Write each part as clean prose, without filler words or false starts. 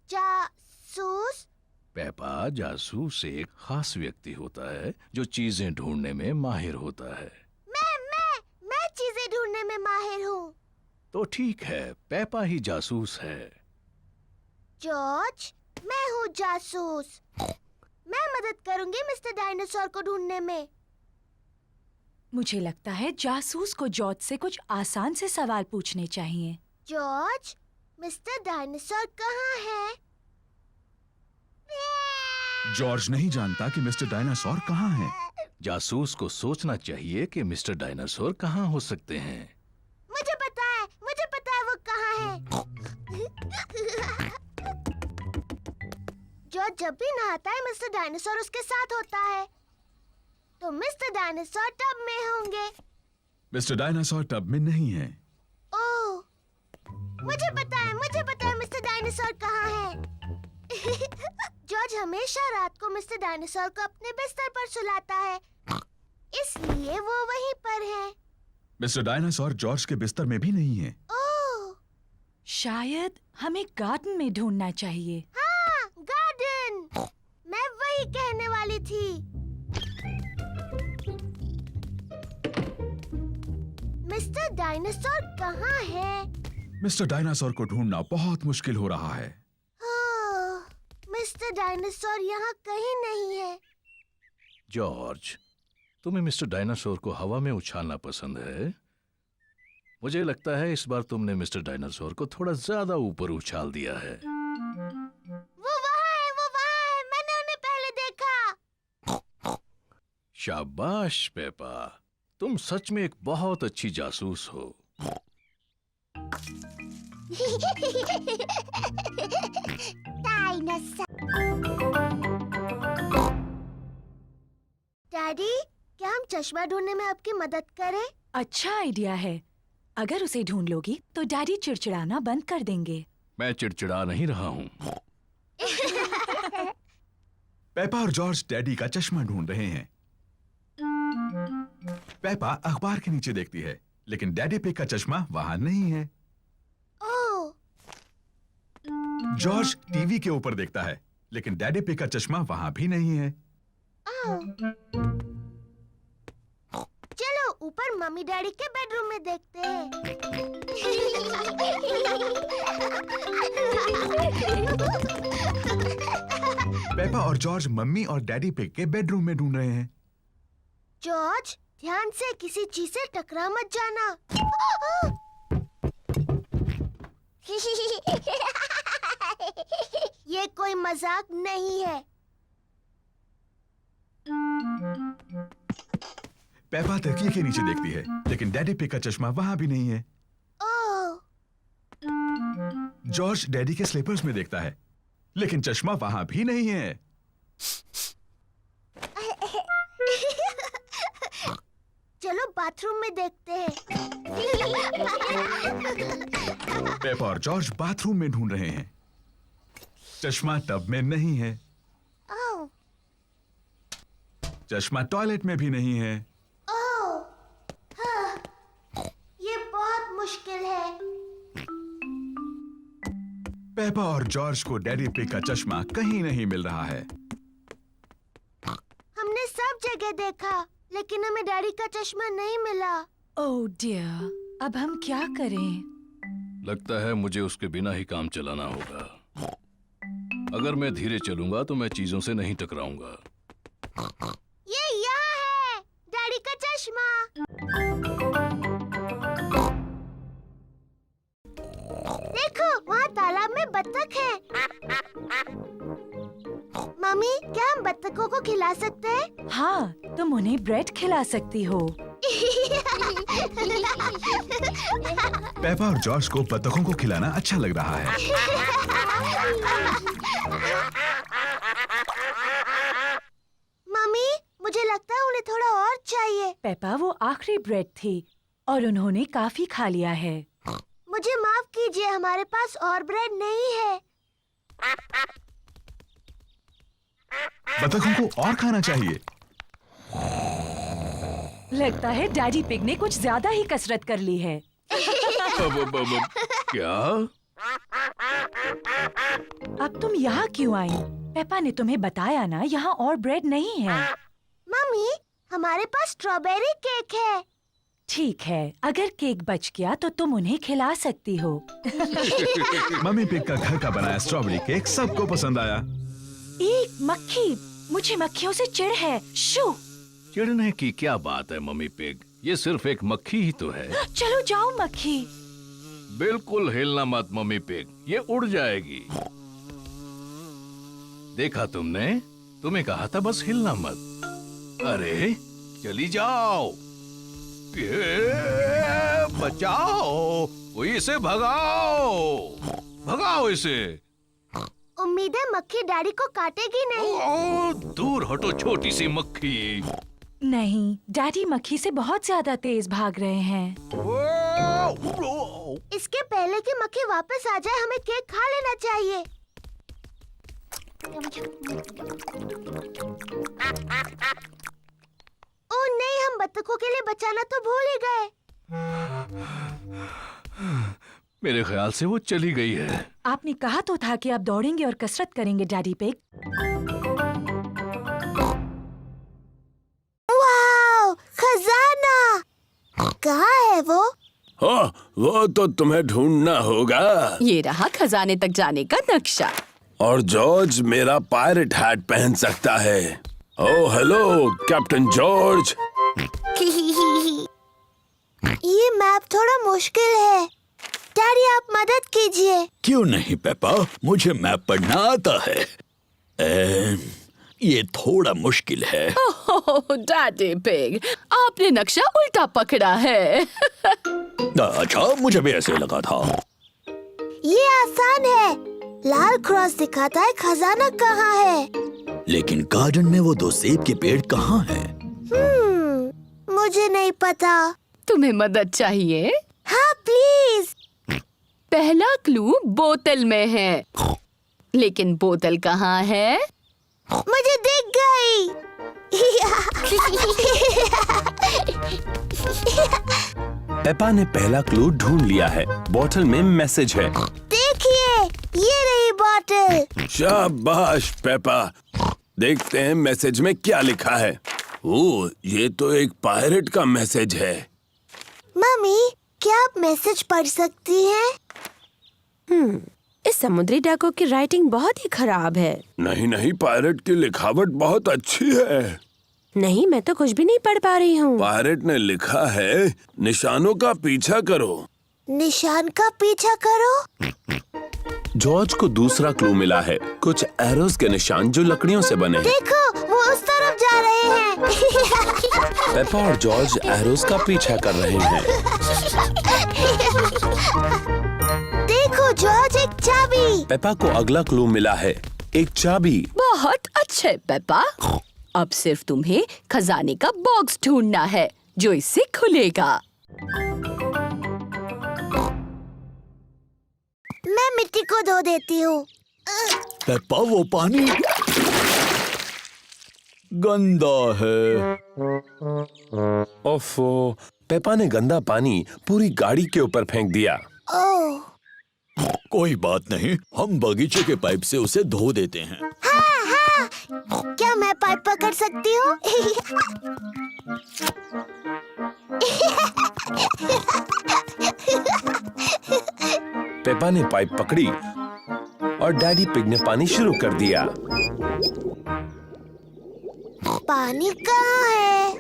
जासूस? पेपा, जासूस एक खास व्यक्ति होता है जो चीजें ढूंढने में माहिर होता है। मैं चीजें ढूंढने में माहिर हूँ। तो ठीक है, पेपा ही जासूस है। जॉर्ज, मैं हूँ जासूस। मैं मदद करूंगी मिस्टर डायनासोर को ढूंढने में। मुझे लगता है जासूस को जॉर्ज से कुछ आसान से सवाल पूछने चाहिए। जॉर्ज, मिस्टर डायनासोर कहाँ है? जॉर्ज नहीं जानता कि मिस्टर डायनासोर कहाँ है। जासूस को सोचना चाहिए कि मिस्टर डायनासोर कहाँ हो सकते हैं। मुझे पता है वो कहाँ है। जॉर्ज जब भी नहाता है मिस्टर डायनासोर उसके साथ होता है। तो मिस्टर डायनासोर टब में होंगे। मिस्टर डायनासोर टब में नहीं है। ओह, मुझे पता है मिस्टर डायनासोर कहाँ है। जॉर्ज हमेशा रात को मिस्टर डायनासोर को अपने बिस्तर पर सुलाता है, इसलिए वो वहीं पर है। मिस्टर डायनासोर जॉर्ज के बिस्तर में भी नहीं है। ओह, शायद हमें गार्डन में ढूंढना चाहिए। हाँ, गार्डन। मैं वही कहने वाली थी। मिस्टर डायनासोर कहाँ है? मिस्टर डायनासोर को ढूंढना बहुत मुश्किल हो रहा है। मिस्टर डायनासोर यहाँ कहीं नहीं है। जॉर्ज, तुम्हें मिस्टर डायनासोर को हवा में उछालना पसंद है। मुझे लगता है इस बार तुमने मिस्टर डायनासोर को थोड़ा ज्यादा ऊपर उछाल दिया है। वो वहाँ है, मैंने उन्हें पहले देखा। शाबाश पेपा, तुम सच में एक बहुत अच्छी जासूस हो। डैडी, क्या हम चश्मा ढूंढने में आपकी मदद करें? अच्छा आइडिया है। अगर उसे ढूंढ लोगी तो डैडी चिड़चिड़ाना बंद कर देंगे। मैं चिड़चिड़ा नहीं रहा हूँ। पेपा और जॉर्ज डैडी का चश्मा ढूंढ रहे हैं। पेपा अखबार के नीचे देखती है, लेकिन डैडी पिग का चश्मा वहां नहीं है। ओह, जॉर्ज टीवी के ऊपर देखता है, लेकिन डैडी पिग का चश्मा वहां भी नहीं है। चलो ऊपर मम्मी डैडी के बेडरूम में देखते हैं। पेपा और जॉर्ज मम्मी और डैडी पिग के बेडरूम में ढूंढ रहे हैं। जॉर्ज, ध्यान से किसी चीज से टकरा मत जाना। ये कोई मजाक नहीं है। पेपा तकिए के नीचे देखती है, लेकिन डैडी पिग का चश्मा वहां भी नहीं है। ओह, जॉर्ज डैडी के स्लीपर्स में देखता है, लेकिन चश्मा वहां भी नहीं है। चलो बाथरूम में देखते हैं। पेपा और जॉर्ज बाथरूम में ढूंढ रहे हैं। चश्मा टब में नहीं है। ओह, चश्मा टॉयलेट में भी नहीं है। ओह, हाँ, ये बहुत मुश्किल है। पेपा और जॉर्ज को डैडी पिग का चश्मा कहीं नहीं मिल रहा है। हमने सब जगह देखा, लेकिन हमें डैडी का चश्मा नहीं मिला। ओह डियर, अब हम क्या करें? लगता है मुझे उसके बिना ही काम चलाना होगा। अगर मैं धीरे चलूंगा तो मैं चीजों से नहीं टकराऊंगा। ये यहाँ है, डैडी का चश्मा। देखो, वहाँ तालाब में बत्तख है। मम्मी, क्या हम बत्तखों को खिला सकते हैं? हाँ, तुम उन्हें ब्रेड खिला सकती हो। पेपा और जॉर्ज को बत्तखों को खिलाना अच्छा लग रहा है। मम्मी, मुझे लगता है उन्हें थोड़ा और चाहिए। पेपा, वो आखिरी ब्रेड थी और उन्होंने काफी खा लिया है। मुझे माफ कीजिए, हमारे पास और ब्रेड नहीं है। बत्तखों को और खाना चाहिए। लगता है डैडी पिग ने कुछ ज्यादा ही कसरत कर ली है। क्या? अब तुम यहाँ क्यों आई? पेपा ने तुम्हें बताया ना, यहाँ और ब्रेड नहीं है। मम्मी, हमारे पास स्ट्रॉबेरी केक है। ठीक है, अगर केक बच गया तो तुम उन्हें खिला सकती हो। मम्मी पिग का घर का बनाया स्ट्रॉबेरी केक सबको पसंद आया। एक मक्खी, मुझे मक्खियों से चिढ़ है। शू! चिढ़ने की क्या बात है मम्मी पिग, ये सिर्फ एक मक्खी ही तो है। चलो जाओ मक्खी। बिल्कुल हिलना मत मम्मी पिग, ये उड़ जाएगी। देखा तुमने, तुम्हें कहा था बस हिलना मत। अरे चली जाओ, ये बचाओ, कोई इसे भगाओ, भगाओ इसे। उम्मीद है मक्खी डैडी को काटेगी नहीं। ओ, दूर हटो छोटी सी मक्खी। नहीं, डैडी मक्खी से बहुत ज्यादा तेज भाग रहे हैं। इसके पहले कि मक्खी वापस आ जाए, हमें केक खा लेना चाहिए। ओह नहीं, हम बत्तखों के लिए बचाना तो भूल ही गए। मेरे ख्याल से वो चली गई है। आपने कहा तो था कि आप दौड़ेंगे और कसरत करेंगे डैडी पिग। वाओ, खजाना! कहाँ है वो? हाँ, वो तो तुम्हें ढूंढना होगा। ये रहा खजाने तक जाने का नक्शा। और जॉर्ज मेरा पायरेट हैट पहन सकता है। Oh hello captain George. ये मैप थोड़ा मुश्किल है। डैडी आप मदद कीजिए। क्यों नहीं पेपा, मुझे मैप पढ़ना आता है। ये थोड़ा मुश्किल है। ओह डैडी पिग, आपने नक्शा उल्टा पकड़ा है। अच्छा, मुझे भी ऐसे लगा था। ये आसान है। लाल क्रॉस दिखाता है खजाना कहाँ है। लेकिन गार्डन में वो 2 सेब के पेड़ कहाँ हैं? मुझे नहीं पता। तुम्हें मदद चाहिए? हाँ प्लीज। पहला क्लू बोतल में है, लेकिन बोतल कहाँ है? मुझे दिख गई। पेपा ने पहला क्लू ढूंढ लिया है। बोतल में मैसेज है। देखिए, ये रही बोतल। शाबाश पेपा। देखते हैं मैसेज में क्या लिखा है। ओह, ये तो एक पायरेट का मैसेज है। मम्मी, क्या आप मैसेज पढ़ सकती हैं? इस समुद्री डाकू की राइटिंग बहुत ही खराब है। नहीं नहीं, पायरेट की लिखावट बहुत अच्छी है। नहीं, मैं तो कुछ भी नहीं पढ़ पा रही हूँ। पायरेट ने लिखा है, निशानों का पीछा करो। निशान का पीछा करो। जॉर्ज को दूसरा क्लू मिला है। कुछ एरोस के निशान जो लकड़ियों से बने हैं। देखो, वो उस तरफ जा रहे हैं। पेपा और जॉर्ज एरोस का पीछा कर रहे हैं। देखो जॉर्ज, एक चाबी। पेपा को अगला क्लू मिला है, एक चाबी। बहुत अच्छे पेपा। अब सिर्फ तुम्हें खजाने का बॉक्स ढूंढना है जो इससे खुलेगा। मैं मिट्टी को धो देती हूँ। पेपा, वो पानी गंदा है। ओफो, पेपा ने गंदा पानी पूरी गाड़ी के ऊपर फेंक दिया। ओह, कोई बात नहीं, हम बगीचे के पाइप से उसे धो देते हैं। हाँ, क्या मैं पाइप पकड़ सकती हूँ? पेपा ने पाइप पकड़ी और डैडी पिग ने पानी शुरू कर दिया। पानी कहाँ है?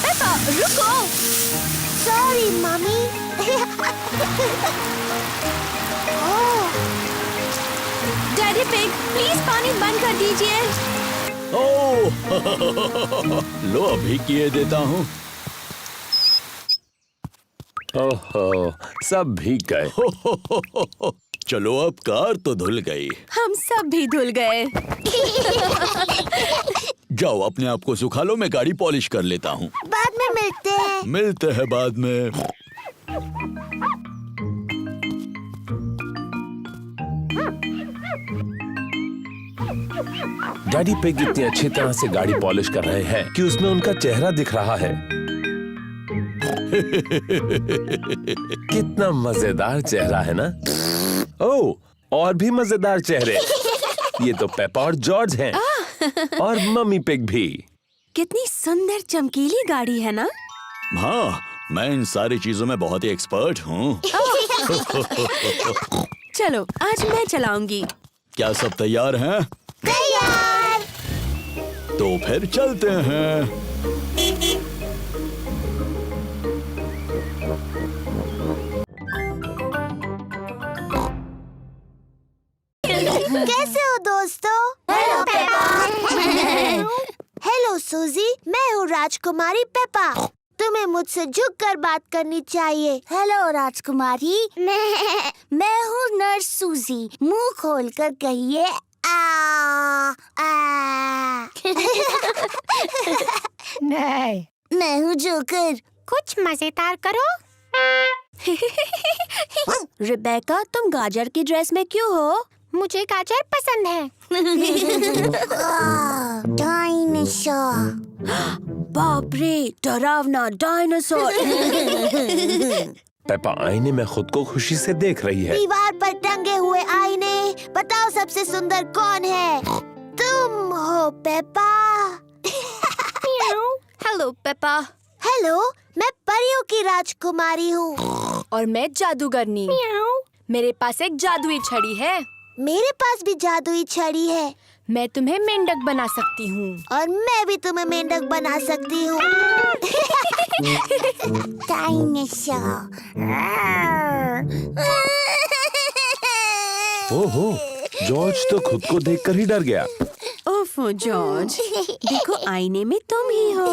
पेपा रुको। Sorry mummy. Daddy pig, please पानी बंद कर दीजिए। ओह, लो अभी किए देता हूँ। ओहो, सब भीग गए। चलो, अब कार तो धुल गई। हम सब भी धुल गए। जाओ, अपने आप को सुखा लो, मैं गाड़ी पॉलिश कर लेता हूँ। बाद में मिलते हैं। मिलते हैं बाद में। डैडी पिग इतनी अच्छी तरह से गाड़ी पॉलिश कर रहे हैं कि उसमें उनका चेहरा दिख रहा है। कितना मजेदार चेहरा है ना। ओह, और भी मजेदार चेहरे। ये तो पेपा और जॉर्ज हैं। और मम्मी पिग भी। कितनी सुंदर चमकीली गाड़ी है ना। हाँ, मैं इन सारी चीजों में बहुत ही एक्सपर्ट हूँ। चलो आज मैं चलाऊंगी। क्या सब तैयार हैं? तैयार। तो फिर चलते हैं। कैसे हो दोस्तों? Hello Peppa. हेलो सूजी, मैं हूँ राजकुमारी पेपा। तुम्हें मुझसे झुक कर बात करनी चाहिए। हेलो राजकुमारी। मैं हूँ नर्स सूजी। मुंह खोल कर कहिए आ आ। नहीं। मैं हूँ जोकर। कुछ मजेदार करो। रिबेका, तुम गाजर की ड्रेस में क्यों हो? मुझे गाजर पसंद है। डायनासोर। बाप रे, डरावना डायनासोर। पेपा आईने में खुद को खुशी से देख रही है। दीवार पर टंगे हुए आईने, बताओ सबसे सुंदर कौन है? तुम हो पेपा। Hello Peppa. हेलो, मैं परियों की राजकुमारी हूँ। और मैं जादूगरनी। मेरे पास एक जादुई छड़ी है। मेरे पास भी जादुई छड़ी है। मैं तुम्हें मेंढक बना सकती हूँ। और मैं भी तुम्हें मेंढक बना सकती हूँ। डायनासोर। ओहो, जॉर्ज तो खुद को देखकर ही डर गया। ओफो जॉर्ज, देखो आईने में तुम ही हो।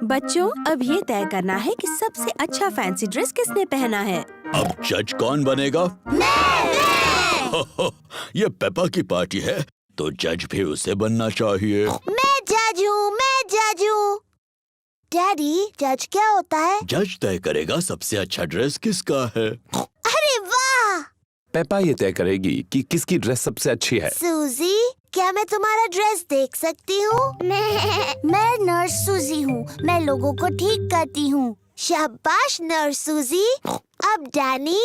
बच्चों, अब ये तय करना है कि सबसे अच्छा फैंसी ड्रेस किसने पहना है। अब जज कौन बनेगा? ये पेपा की पार्टी है, तो जज भी उसे बनना चाहिए। मैं जज हूँ, मैं जज हूँ। डैडी, जज क्या होता है? जज तय करेगा सबसे अच्छा ड्रेस किसका है। अरे वाह! पेपा ये तय करेगी कि किसकी ड्रेस सबसे अच्छी है। सूजी, क्या मैं तुम्हारा ड्रेस देख सकती हूँ? मैं नर्स सूजी हूँ। मैं लोगों को ठीक करती हूँ। शाबाश नर्स सूजी। अब डैनी।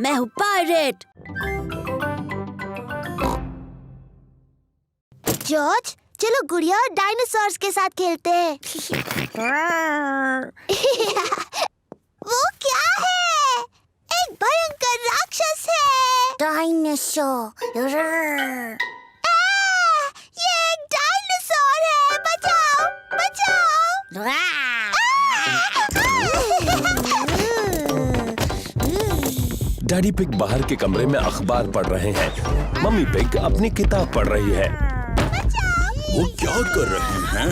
मैं हूँ पायरेट। जॉर्ज, चलो गुड़िया और डायनासोर्स के साथ खेलते हैं। वो क्या है? एक भयंकर राक्षस है। डायनासोर। ये एक डायनासोर है। बचाओ, बचाओ। डैडी पिग बाहर के कमरे में अखबार पढ़ रहे हैं। मम्मी पिग अपनी किताब पढ़ रही है। वो क्या कर रहे हैं?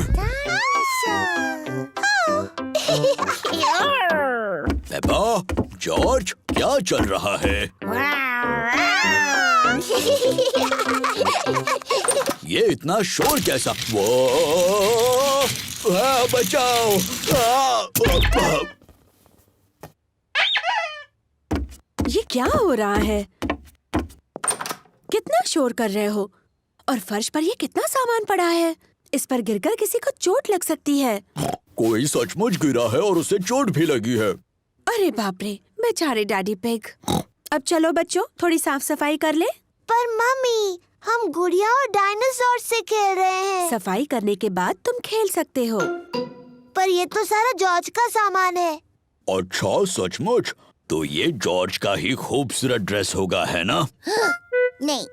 पेपा, जॉर्ज, क्या चल रहा है? ये इतना शोर कैसा? वो बचाओ! ये क्या हो रहा है? कितना शोर कर रहे हो? और फर्श पर ये कितना सामान पड़ा है? इस पर गिरकर किसी को चोट लग सकती है। कोई सचमुच गिरा है और उसे चोट भी लगी है। अरे बाप रे, बेचारे डैडी पिग। अब चलो बच्चों, थोड़ी साफ सफाई कर ले। पर मम्मी, हम गुड़िया और डायनासोर से खेल रहे हैं। सफाई करने के बाद तुम खेल सकते हो। पर ये तो सारा जॉर्ज का सामान है। अच्छा, सचमुच? तो ये जॉर्ज का ही खूबसूरत ड्रेस होगा, है ना? नहीं।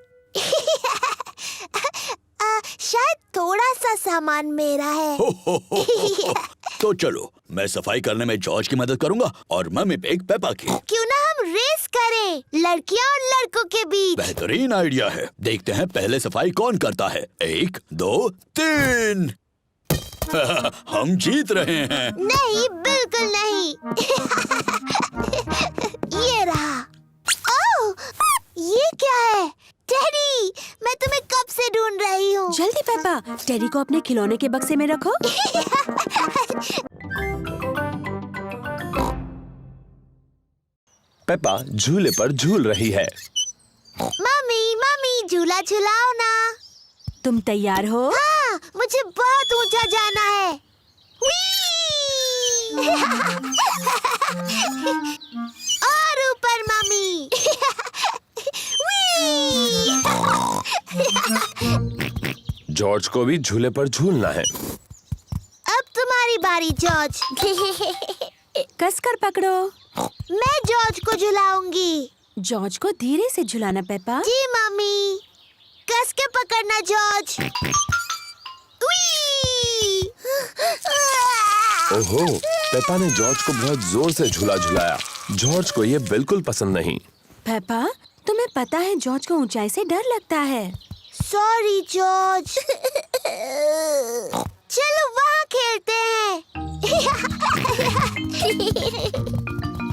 शायद थोड़ा सा सामान मेरा है। तो चलो, मैं सफाई करने में जॉर्ज की मदद करूंगा और मम्मी पिग पेपा की। क्यों ना हम रेस करें, लड़कियां और लड़कों के बीच। बेहतरीन आइडिया है। देखते हैं पहले सफाई कौन करता है। 1, 2, 3। हम जीत रहे हैं। नहीं, बिल्कुल नहीं। ये रहा। ओह, ये क्या है? टेडी, मैं तुम्हें कब से ढूंढ रही हूँ। जल्दी पेपा, टेडी को अपने खिलौने के बक्से में रखो। पेपा झूले पर झूल रही है। मम्मी, मम्मी, झूला झुलाओ ना। तुम तैयार हो? हाँ, मुझे मुझे बहुत ऊंचा जाना है। Whee! और ऊपर मम्मी। Whee! जॉर्ज को भी झूले पर झूलना है। अब तुम्हारी बारी जॉर्ज। कसकर पकड़ो। मैं जॉर्ज को झुलाऊंगी। जॉर्ज को धीरे से झुलाना पेपा। जी मम्मी। कस के पकड़ना जॉर्ज। Whee! ओहो, पेपा ने जॉर्ज को बहुत जोर से झूला झुलाया। जॉर्ज को ये बिल्कुल पसंद नहीं। पेपा, तुम्हें पता है जॉर्ज को ऊंचाई से डर लगता है। Sorry George. चलो वहाँ खेलते हैं।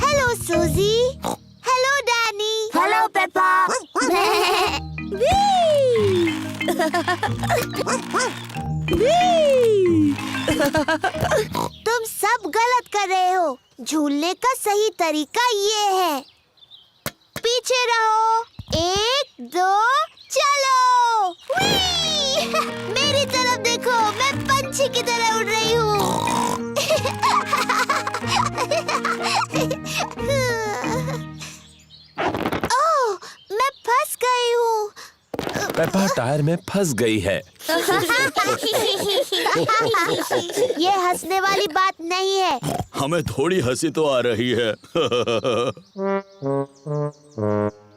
हेलो सूजी। Hello Danny. Hello Peppa. तुम सब गलत कर रहे हो। झूलने का सही तरीका ये है। पीछे रहो। 1 2 चलो। Whee! मेरी तरफ देखो, मैं पंछी की तरह उड़ रही हूँ। ओह, मैं फंस गई हूँ। पेपा टायर में फंस गई है। ये हंसने वाली बात नहीं है। हमें थोड़ी हंसी तो आ रही है।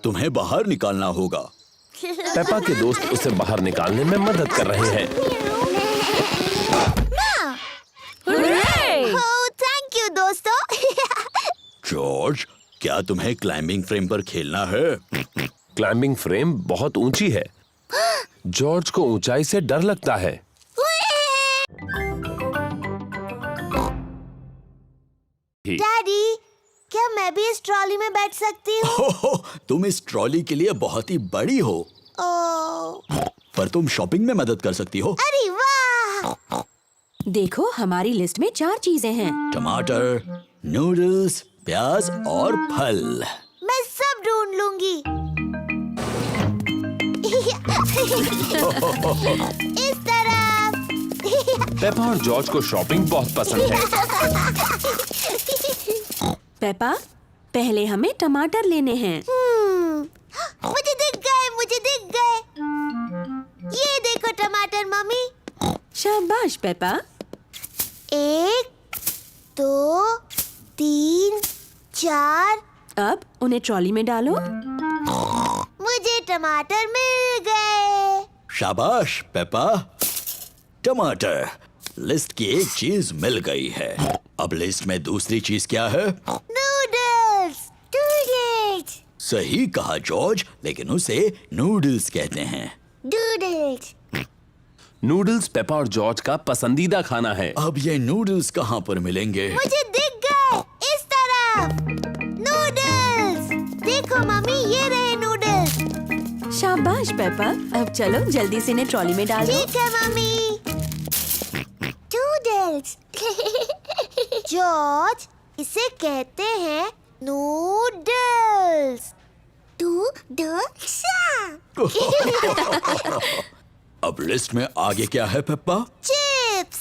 तुम्हें बाहर निकालना होगा। पेपा के दोस्त उसे बाहर निकालने में मदद कर रहे हैं। ओह, थैंक यू दोस्तों। जॉर्ज, क्या तुम्हें क्लाइंबिंग फ्रेम पर खेलना है? क्लाइंबिंग फ्रेम बहुत ऊंची है। जॉर्ज को ऊंचाई से डर लगता है। डैडी, क्या मैं भी इस ट्रॉली में बैठ सकती हूँ? हो, तुम इस ट्रॉली के लिए बहुत ही बड़ी हो, ओह, पर तुम शॉपिंग में मदद कर सकती हो। अरे वाह! देखो, हमारी लिस्ट में 4 चीजें हैं। टमाटर, नूडल्स, प्याज और फल। मैं सब ढूंढ लूंगी। इस तरफ। पेपा और जॉर्ज को शॉपिंग बहुत पसंद है। पेपा, पहले हमें टमाटर लेने हैं। मुझे दिख गए, मुझे दिख गए। ये देखो टमाटर मम्मी। शाबाश पेपा। 1 2 3 4। अब उन्हें ट्रॉली में डालो। मुझे टमाटर मिल गए। शाबाश पेपा। टमाटर। लिस्ट की एक चीज मिल गई है। अब लिस्ट में दूसरी चीज क्या है? नूडल्स। नूडल्स। सही कहा जॉर्ज, लेकिन उसे नूडल्स कहते हैं। नूडल्स। नूडल्स पेपा और जॉर्ज का पसंदीदा खाना है। अब ये नूडल्स कहाँ पर मिलेंगे? मुझे दिख गए, इस तरफ। नूडल्स। देखो मम्मी, ये रहे नूडल्स। शाबाश पेपा। अब चलो जल्दी से इन्हें ट्रॉली में डाल दो। ठीक है मम्मी। नूडल्स। जॉर्ज, इसे कहते हैं नूडल्स। नूडल्स। अब लिस्ट में आगे क्या है पेप्पा? चिप्स।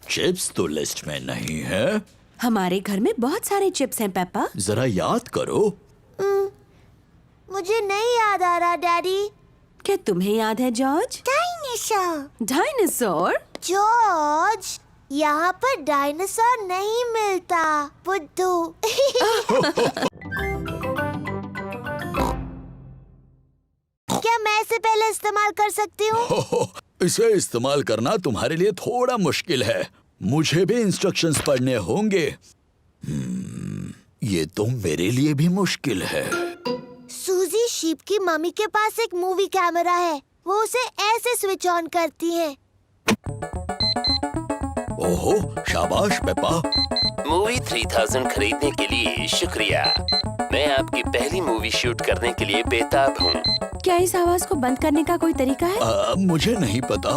चिप्स तो लिस्ट में नहीं है। हमारे घर में बहुत सारे चिप्स हैं पेपा। जरा याद करो। मुझे नहीं याद आ रहा डैडी। क्या तुम्हें याद है जॉर्ज? डायनासोर। डायनासोर? जॉर्ज, यहाँ पर डायनासोर नहीं मिलता। बुद्धू। क्या मैं इसे पहले इस्तेमाल कर सकती हूँ? इसे इस्तेमाल करना तुम्हारे लिए थोड़ा मुश्किल है। मुझे भी इंस्ट्रक्शंस पढ़ने होंगे। ये तो मेरे लिए भी मुश्किल है। सूजी शीप की मम्मी के पास एक मूवी कैमरा है। वो उसे ऐसे स्विच ऑन करती है। ओहो, शाबाश पेप्पा। मूवी 3000 खरीदने के लिए शुक्रिया। मैं आपकी पहली मूवी शूट करने के लिए बेताब हूँ। क्या इस आवाज को बंद करने का कोई तरीका है? मुझे नहीं पता।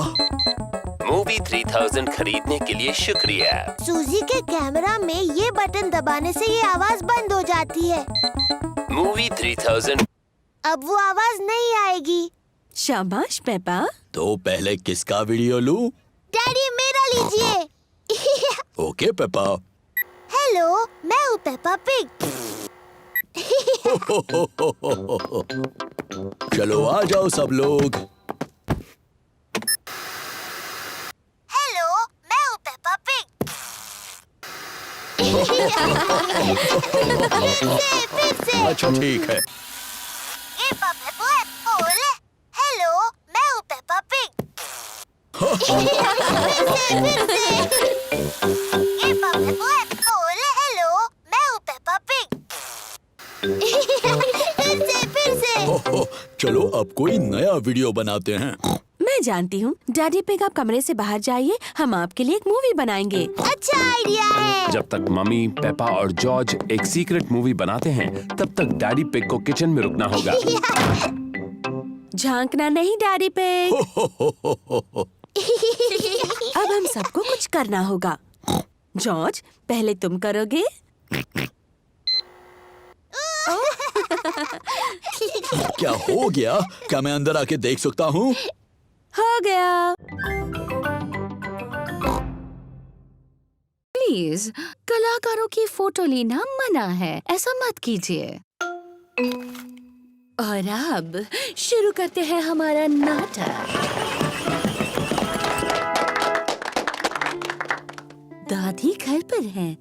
मूवी 3000 खरीदने के लिए शुक्रिया। सूजी के कैमरा में ये बटन दबाने से ये आवाज बंद हो जाती है। मूवी 3000। अब वो आवाज नहीं आएगी। शाबाश पेपा। तो पहले किसका वीडियो लूं? डैडी मेरा लीजिए। Okay Peppa. हेलो, मैं हूँ पेपा पिग। चलो आ जाओ सब लोग। हेलो, मैं हूँ पेपा पिग। फिर से। अच्छा ठीक है। ये पापा बोल ओले। हेलो, मैं हूँ पेपा पिग। फिर से। ये पापा बोल ओले। हेलो, मैं हूँ पेपा पिग। फिर से। चलो अब कोई नया वीडियो बनाते हैं। मैं जानती हूँ। डैडी पिग, आप कमरे से बाहर जाइए, हम आपके लिए एक मूवी बनाएंगे। अच्छा आइडिया है। जब तक मम्मी, पेपा और जॉर्ज एक सीक्रेट मूवी बनाते हैं, तब तक डैडी पिग को किचन में रुकना होगा। झांकना नहीं डैडी पिग। अब हम सबको कुछ करना होगा। जॉर्ज, पहले तुम करोगे? क्या हो गया? क्या मैं अंदर आके देख सकता हूँ? हो गया। प्लीज, कलाकारों की फोटो लेना मना है, ऐसा मत कीजिए। और अब शुरू करते हैं हमारा नाटक। दादी घर पर हैं,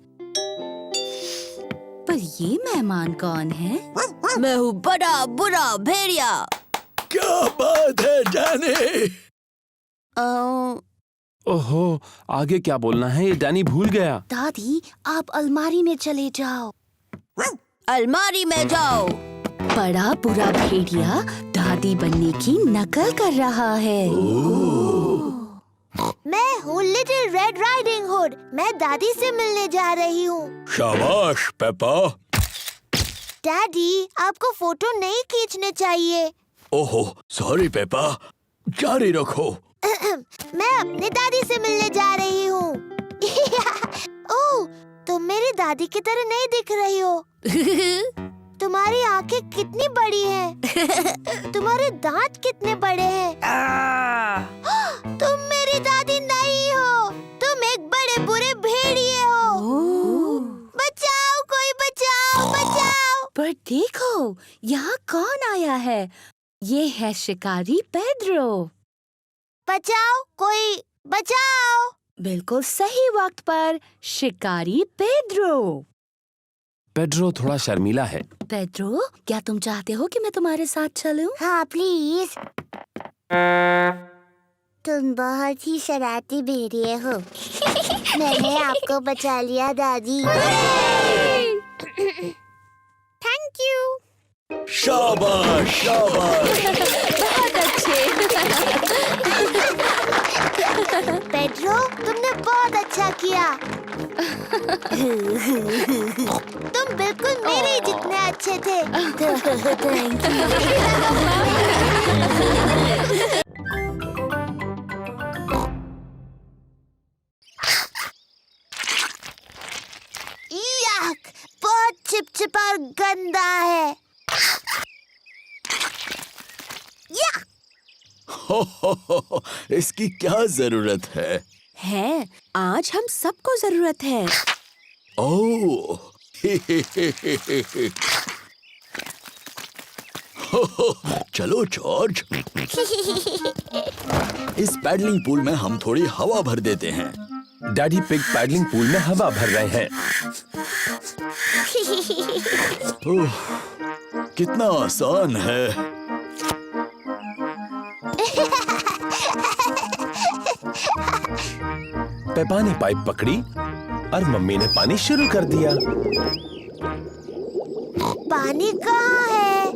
पर ये मेहमान कौन है? मैं हूँ बड़ा बुरा भेड़िया। क्या बात है डैनी? ओहो, आगे क्या बोलना है ये डैनी भूल गया। दादी, आप अलमारी में चले जाओ। अलमारी में जाओ। बड़ा बुरा भेड़िया दादी बनने की नकल कर रहा है। मैं हूँ लिटिल रेड राइडिंग हुड। मैं दादी से मिलने जा रही हूँ। शाबाश पेपा। डैडी, आपको फोटो नहीं खींचने चाहिए। ओहो सॉरी पेपा, जारी रखो। मैं अपनी दादी से मिलने जा रही हूँ। ओह, तुम मेरी दादी की तरह नहीं दिख रही हो। तुम्हारी आंखें कितनी बड़ी हैं। तुम्हारे दांत कितने बड़े हैं। तुम मेरी दादी नहीं हो। तुम एक बड़े बुरे भेड़िए हो। बचाओ, कोई बचाओ, बचाओ। पर देखो, यहाँ कौन आया है? ये है शिकारी पेड्रो। बचाओ, कोई बचाओ। बिल्कुल सही वक्त पर शिकारी पेड्रो। पेड्रो थोड़ा शर्मीला है। पेड्रो, क्या तुम चाहते हो कि मैं तुम्हारे साथ चलूं? हाँ प्लीज। तुम बहुत ही शरारती भेड़िए हो। मैंने आपको बचा लिया दादी। Thank you. शाबाश शाबाश। बहुत अच्छे। पेड्रो, तुमने बहुत अच्छा किया। तुम बिल्कुल मेरे जितने अच्छे थे। Thank you. याक, बहुत चिपचिपा और गंदा है। याक। इसकी क्या जरूरत है? है, आज हम सबको जरूरत है। ओह चलो जॉर्ज, इस पैडलिंग पूल में हम थोड़ी हवा भर देते हैं। डैडी पिग पैडलिंग पूल में हवा भर रहे हैं। ओह, कितना आसान है। पेपा ने पाइप पकड़ी और मम्मी ने पानी शुरू कर दिया। पानी कहाँ है?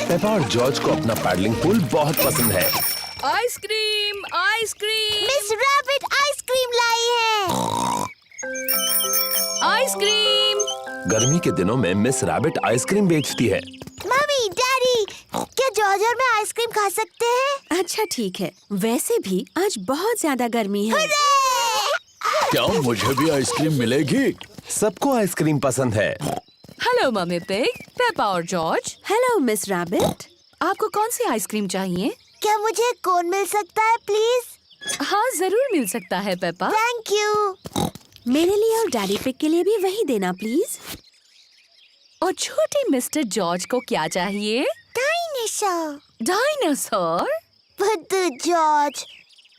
पेपा और जॉर्ज को अपना पैडलिंग पूल बहुत पसंद है। Ice cream, ice cream, miss rabbit ice cream लाई है। आइसक्रीम। गर्मी के दिनों में मिस रैबिट आइसक्रीम बेचती है। मम्मी, डैडी, क्या जॉर्ज और मैं आइसक्रीम खा सकते हैं? अच्छा ठीक है, वैसे भी आज बहुत ज्यादा गर्मी है। हुर्रे! क्या मुझे भी आइसक्रीम मिलेगी? सबको आइसक्रीम पसंद है। हेलो मम्मी पिग, पेपा और जॉर्ज। Hello miss rabbit. आपको कौन सी आइसक्रीम चाहिए? क्या मुझे कोन मिल सकता है प्लीज? हाँ जरूर मिल सकता है पेपा। Thank you. मेरे लिए और डैडी पिग के लिए भी वही देना प्लीज। और छोटे मिस्टर जॉर्ज को क्या चाहिए? डायनासोर। डायनासोर? बुद्धू जॉर्ज,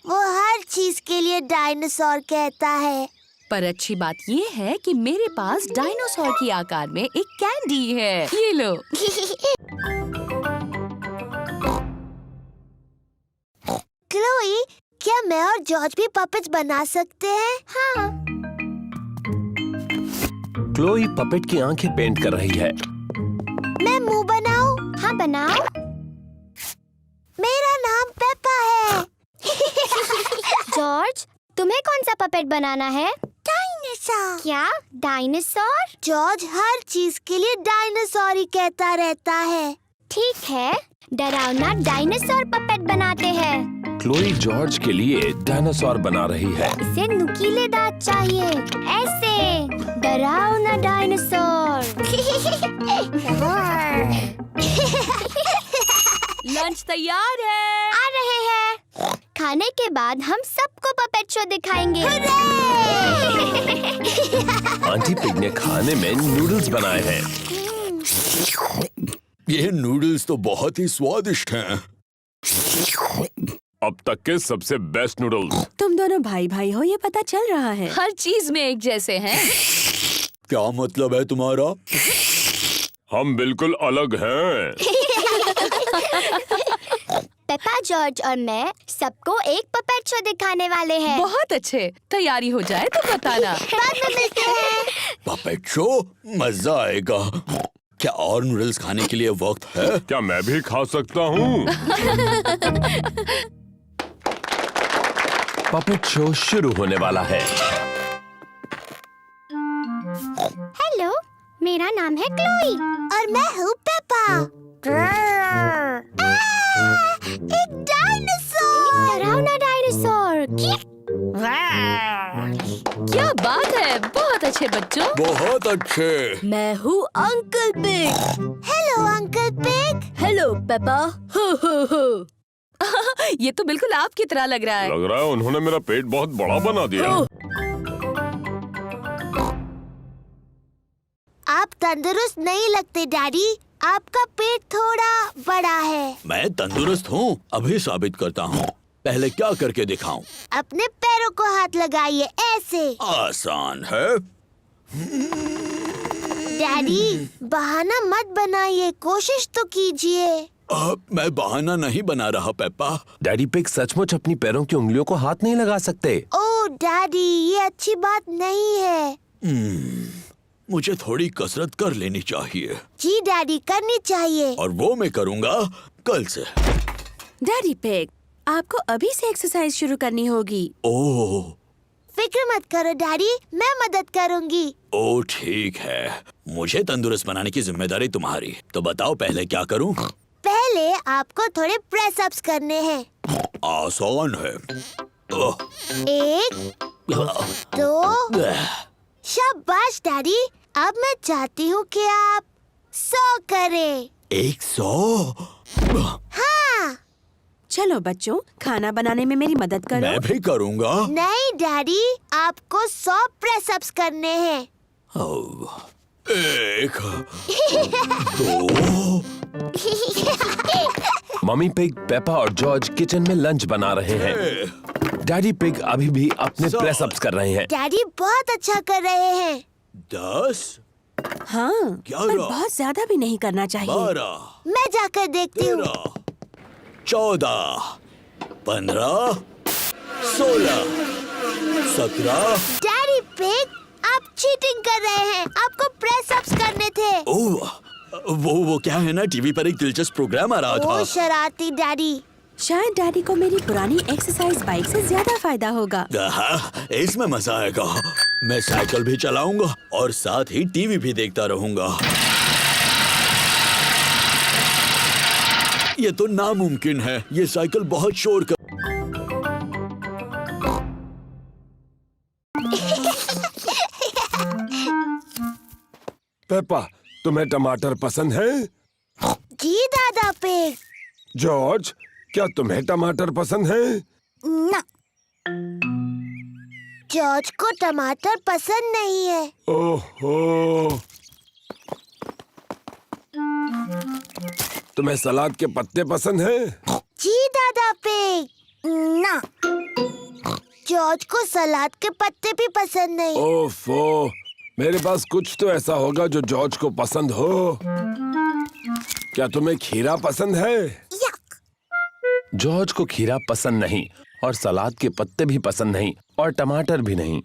वो हर चीज के लिए डायनासोर कहता है। पर अच्छी बात ये है कि मेरे पास डायनासोर के आकार में एक कैंडी है। ये लो। क्लोई, क्या मैं और जॉर्ज भी पपेट्स बना सकते हैं? हाँ। क्लोई पपेट की आंखें पेंट कर रही है। मैं मुंह बनाऊं? हाँ बनाओ। मेरा नाम पेपा है। जॉर्ज, तुम्हें कौन सा पपेट बनाना है? डायनासोर। क्या डायनासोर? जॉर्ज हर चीज के लिए डायनासोर ही कहता रहता है। ठीक है, डरावना डायनासोर पपेट बनाते हैं। क्लोई जॉर्ज के लिए डायनासोर बना रही है। इसे नुकीले दांत चाहिए, ऐसे डरावना डायनासोर। लंच तैयार है। आ रहे हैं। खाने के बाद हम सबको पपेट शो दिखाएंगे। आंटी पिग ने खाने में नूडल्स बनाए हैं। ये नूडल्स तो बहुत ही स्वादिष्ट हैं। अब तक के सबसे बेस्ट नूडल्स। तुम दोनों भाई भाई हो ये पता चल रहा है। हर चीज में एक जैसे हैं। क्या मतलब है तुम्हारा? हम बिल्कुल अलग हैं। पेपा, जॉर्ज और मैं सबको एक पपेट शो दिखाने वाले हैं। बहुत अच्छे। तैयारी हो जाए तो बताना। बाद में मिलते हैं। Puppet show? मजा आएगा। क्या और नूडल्स खाने के लिए वक्त है? क्या मैं भी खा सकता हूँ? पपेट शो शुरू होने वाला है। हेलो, मेरा नाम है क्लोई। और मैं हूँ पेपा। एक डायनासोर। डरावना डायनासोर। क्या बात है, बहुत अच्छे बच्चों। बहुत अच्छे। मैं हूँ uncle pig. Hello uncle pig. Hello Peppa. हो हो हो। ये तो बिल्कुल आपकी तरह लग रहा है। लग रहा है उन्होंने मेरा पेट बहुत बड़ा बना दिया। आप तंदुरुस्त नहीं लगते डैडी। आपका पेट थोड़ा बड़ा है। मैं तंदुरुस्त हूँ, अभी साबित करता हूँ। पहले क्या करके दिखाऊं? अपने पैरों को हाथ लगाइए, ऐसे। आसान है। डैडी, बहाना मत बनाइए, कोशिश तो कीजिए। मैं बहाना नहीं बना रहा पेप्पा। डैडी पिग सचमुच अपनी पैरों की उंगलियों को हाथ नहीं लगा सकते। ओह डैडी, ये अच्छी बात नहीं है। मुझे थोड़ी कसरत कर लेनी चाहिए। जी डैडी, करनी चाहिए। और वो मैं करूँगा कल से। डैडी पिग, आपको अभी से एक्सरसाइज शुरू करनी होगी। ओह, फिक्र मत करो डैडी, मैं मदद करूंगी। ओह ठीक है। मुझे तंदुरुस्त बनाने की जिम्मेदारी तुम्हारी। तो बताओ पहले क्या करूं? पहले आपको थोड़े प्रेस अप्स करने हैं। आसान है। ओह, 1, 2। शाबाश डैडी। अब मैं चाहती हूँ कि आप 100 करें। 100? हाँ। चलो बच्चों, खाना बनाने में मेरी मदद करो। मैं भी करूँगा। नहीं डैडी, आपको 100 प्रेस अप्स करने हैं। 1, 2। मम्मी पिग, पेपा और जॉर्ज किचन में लंच बना रहे हैं। डैडी पिग अभी भी अपने प्रेस अप्स कर रहे हैं। डैडी बहुत अच्छा कर रहे हैं। 10, हाँ, 11, पर बहुत ज्यादा भी नहीं करना चाहिए। 12, मैं जाकर देखती हूँ। 13, 14, 15, 16, 17। डैडी पिग, आप चीटिंग कर रहे हैं। आपको प्रेस अप्स करने थे। ओह, वो क्या है ना, टीवी पर एक दिलचस्प प्रोग्राम आ रहा ओ था। शरारती डैडी। शायद डैडी को मेरी पुरानी एक्सरसाइज बाइक से ज्यादा फायदा होगा। इसमें मजा आएगा। मैं साइकिल भी चलाऊंगा और साथ ही टीवी भी देखता रहूंगा। ये तो नामुमकिन है। ये साइकिल बहुत शोर कर पेपा, तुम्हें टमाटर पसंद है? जी दादा पिग। जॉर्ज, क्या तुम्हें टमाटर पसंद है? ना, जॉर्ज को टमाटर पसंद नहीं है। ओहो, तुम्हें सलाद के पत्ते पसंद है? जी दादा पिग। ना, जॉर्ज को सलाद के पत्ते भी पसंद नहीं। ओफो, मेरे पास कुछ तो ऐसा होगा जो जॉर्ज को पसंद हो। क्या तुम्हें खीरा पसंद है? यक। जॉर्ज को खीरा पसंद नहीं और सलाद के पत्ते भी पसंद नहीं और टमाटर भी नहीं।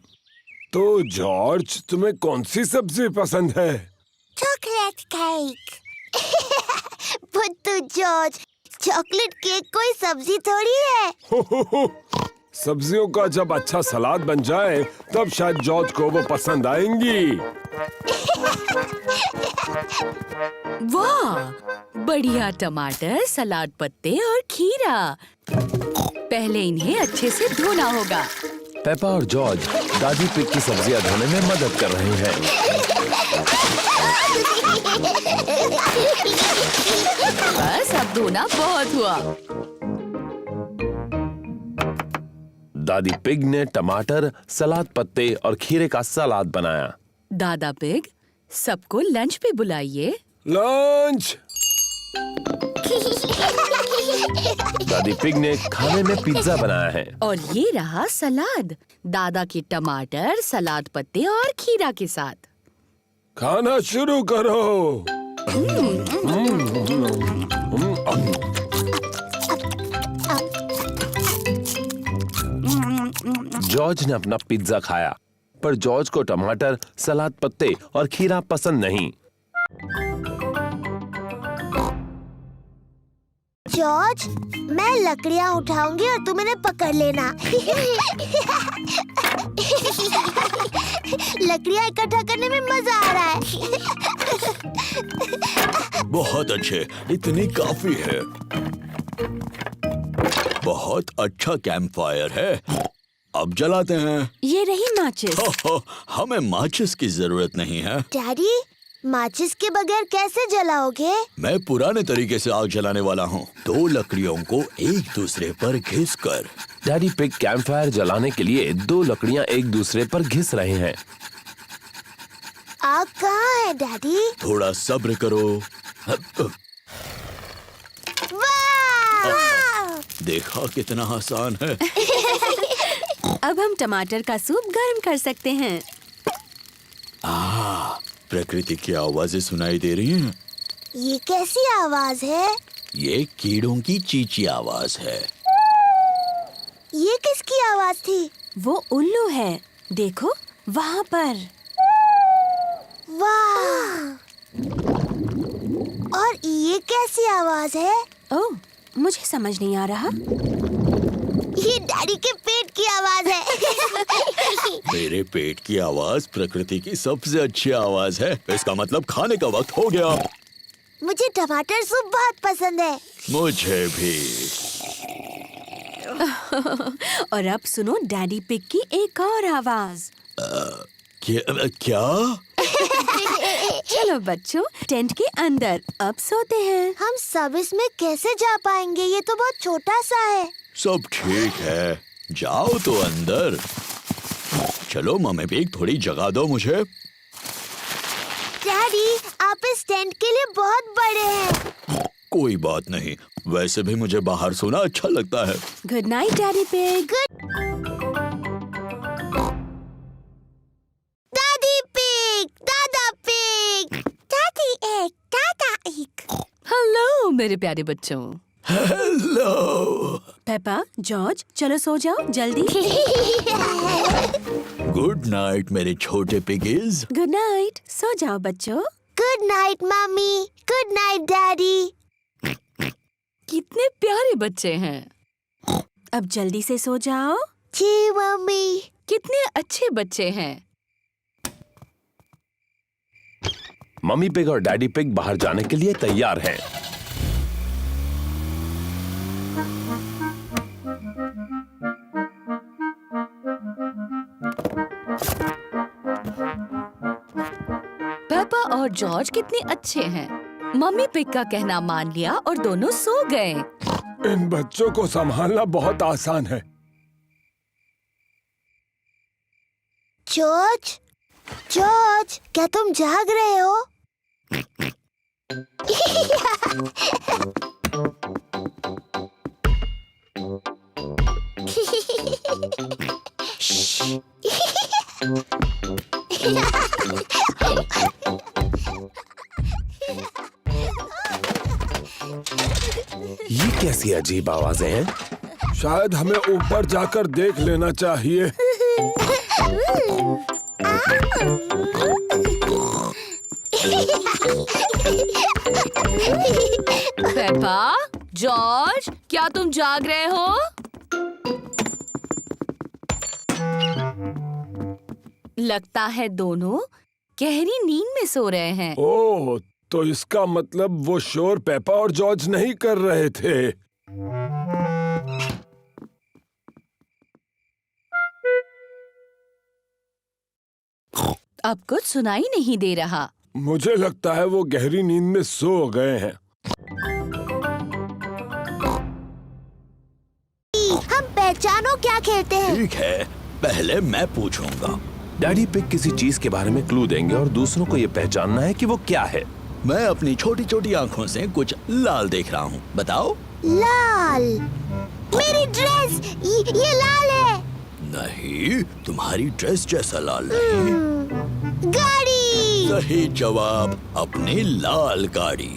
तो जॉर्ज, तुम्हें कौन सी सब्जी पसंद है? Chocolate cake. बुद्धू जॉर्ज, चॉकलेट केक कोई सब्जी थोड़ी है। सब्जियों का जब अच्छा सलाद बन जाए तब शायद जॉर्ज को वो पसंद आएंगी। वाह, बढ़िया टमाटर, सलाद पत्ते और खीरा। पहले इन्हें अच्छे से धोना होगा। पेपा और जॉर्ज दादी पिग की सब्जियां धोने में मदद कर रहे हैं। बस अब धोना बहुत हुआ। दादी पिग ने टमाटर, सलाद पत्ते और खीरे का सलाद बनाया। दादा पिग, सबको लंच पे बुलाइए। लंच। दादी पिग ने खाने में पिज्जा बनाया है। और ये रहा सलाद, दादा के टमाटर, सलाद पत्ते और खीरा के साथ। खाना शुरू करो। जॉर्ज ने अपना पिज्जा खाया, पर जॉर्ज को टमाटर, सलाद पत्ते और खीरा पसंद नहीं। जॉर्ज, मैं लकड़ियाँ उठाऊंगी और तुम इन्हें पकड़ लेना। लकड़ियाँ इकट्ठा करने में मजा आ रहा है। बहुत अच्छे, इतनी काफी है। बहुत अच्छा कैंप फायर है। अब जलाते हैं। ये रही माचिस। हमें माचिस की जरूरत नहीं है। डैडी, माचिस के बगैर कैसे जलाओगे? मैं पुराने तरीके से आग जलाने वाला हूँ, 2 लकड़ियों को एक दूसरे पर घिस कर। डैडी पिग कैंप फायर जलाने के लिए 2 लकड़ियाँ एक दूसरे पर घिस रहे हैं। आग कहाँ है डैडी? थोड़ा सब्र करो। वाह! देखा कितना आसान है। अब हम टमाटर का सूप गर्म कर सकते हैं। प्रकृति की आवाजें सुनाई दे रही हैं। ये कैसी आवाज है? ये कीड़ों की चींची आवाज है। ये किसकी आवाज थी? वो उल्लू है, देखो वहाँ पर। वाह! और ये कैसी आवाज है? ओह, मुझे समझ नहीं आ रहा। ये डैडी के पेट की आवाज है। मेरे पेट की आवाज प्रकृति की सबसे अच्छी आवाज है। इसका मतलब खाने का वक्त हो गया। मुझे टमाटर सूप बहुत पसंद है। मुझे भी। और अब सुनो डैडी पिग की एक और आवाज। क्या? चलो बच्चों, टेंट के अंदर अब सोते हैं। हम सब इसमें कैसे जा पाएंगे? ये तो बहुत छोटा सा है। सब ठीक है, जाओ तो अंदर। चलो मम्मी पिग, थोड़ी जगह दो मुझे। डैडी, आप इस टेंट के लिए बहुत बड़े हैं। कोई बात नहीं, वैसे भी मुझे बाहर सोना अच्छा लगता है। Good night daddy pig. दादी पिग, दादा पिग, दादी एक, दादा एक। हेलो मेरे प्यारे बच्चों। हेलो। पेपा, जॉर्ज, चलो सो जाओ जल्दी। गुड नाइट मेरे छोटे पिगीज। गुड नाइट, सो जाओ बच्चों। Good night mummy, good night daddy. कितने प्यारे बच्चे हैं। अब जल्दी से सो जाओ। जी मम्मी। कितने अच्छे बच्चे हैं। मम्मी पिग और डैडी पिग बाहर जाने के लिए तैयार हैं। पेपा और जॉर्ज कितने अच्छे हैं। मम्मी पिग का कहना मान लिया और दोनों सो गए। इन बच्चों को संभालना बहुत आसान है। जॉर्ज, जॉर्ज, क्या तुम जाग रहे हो? ये कैसी अजीब आवाजें हैं? शायद हमें ऊपर जाकर देख लेना चाहिए। पेपा, जॉर्ज, क्या तुम जाग रहे हो? लगता है दोनों गहरी नींद में सो रहे हैं। ओह, तो इसका मतलब वो शोर पेपा और जॉर्ज नहीं कर रहे थे। अब कुछ सुनाई नहीं दे रहा। मुझे लगता है वो गहरी नींद में सो गए हैं। हम पहचानो क्या खेलते हैं? ठीक है, पहले मैं पूछूंगा। डैडी पिग किसी चीज के बारे में क्लू देंगे और दूसरों को ये पहचानना है कि वो क्या है। मैं अपनी छोटी छोटी आँखों से कुछ लाल देख रहा हूँ, बताओ। लाल, मेरी ड्रेस, ये लाल है। नहीं, तुम्हारी ड्रेस जैसा लाल नहीं। गाड़ी। सही जवाब, अपनी लाल गाड़ी।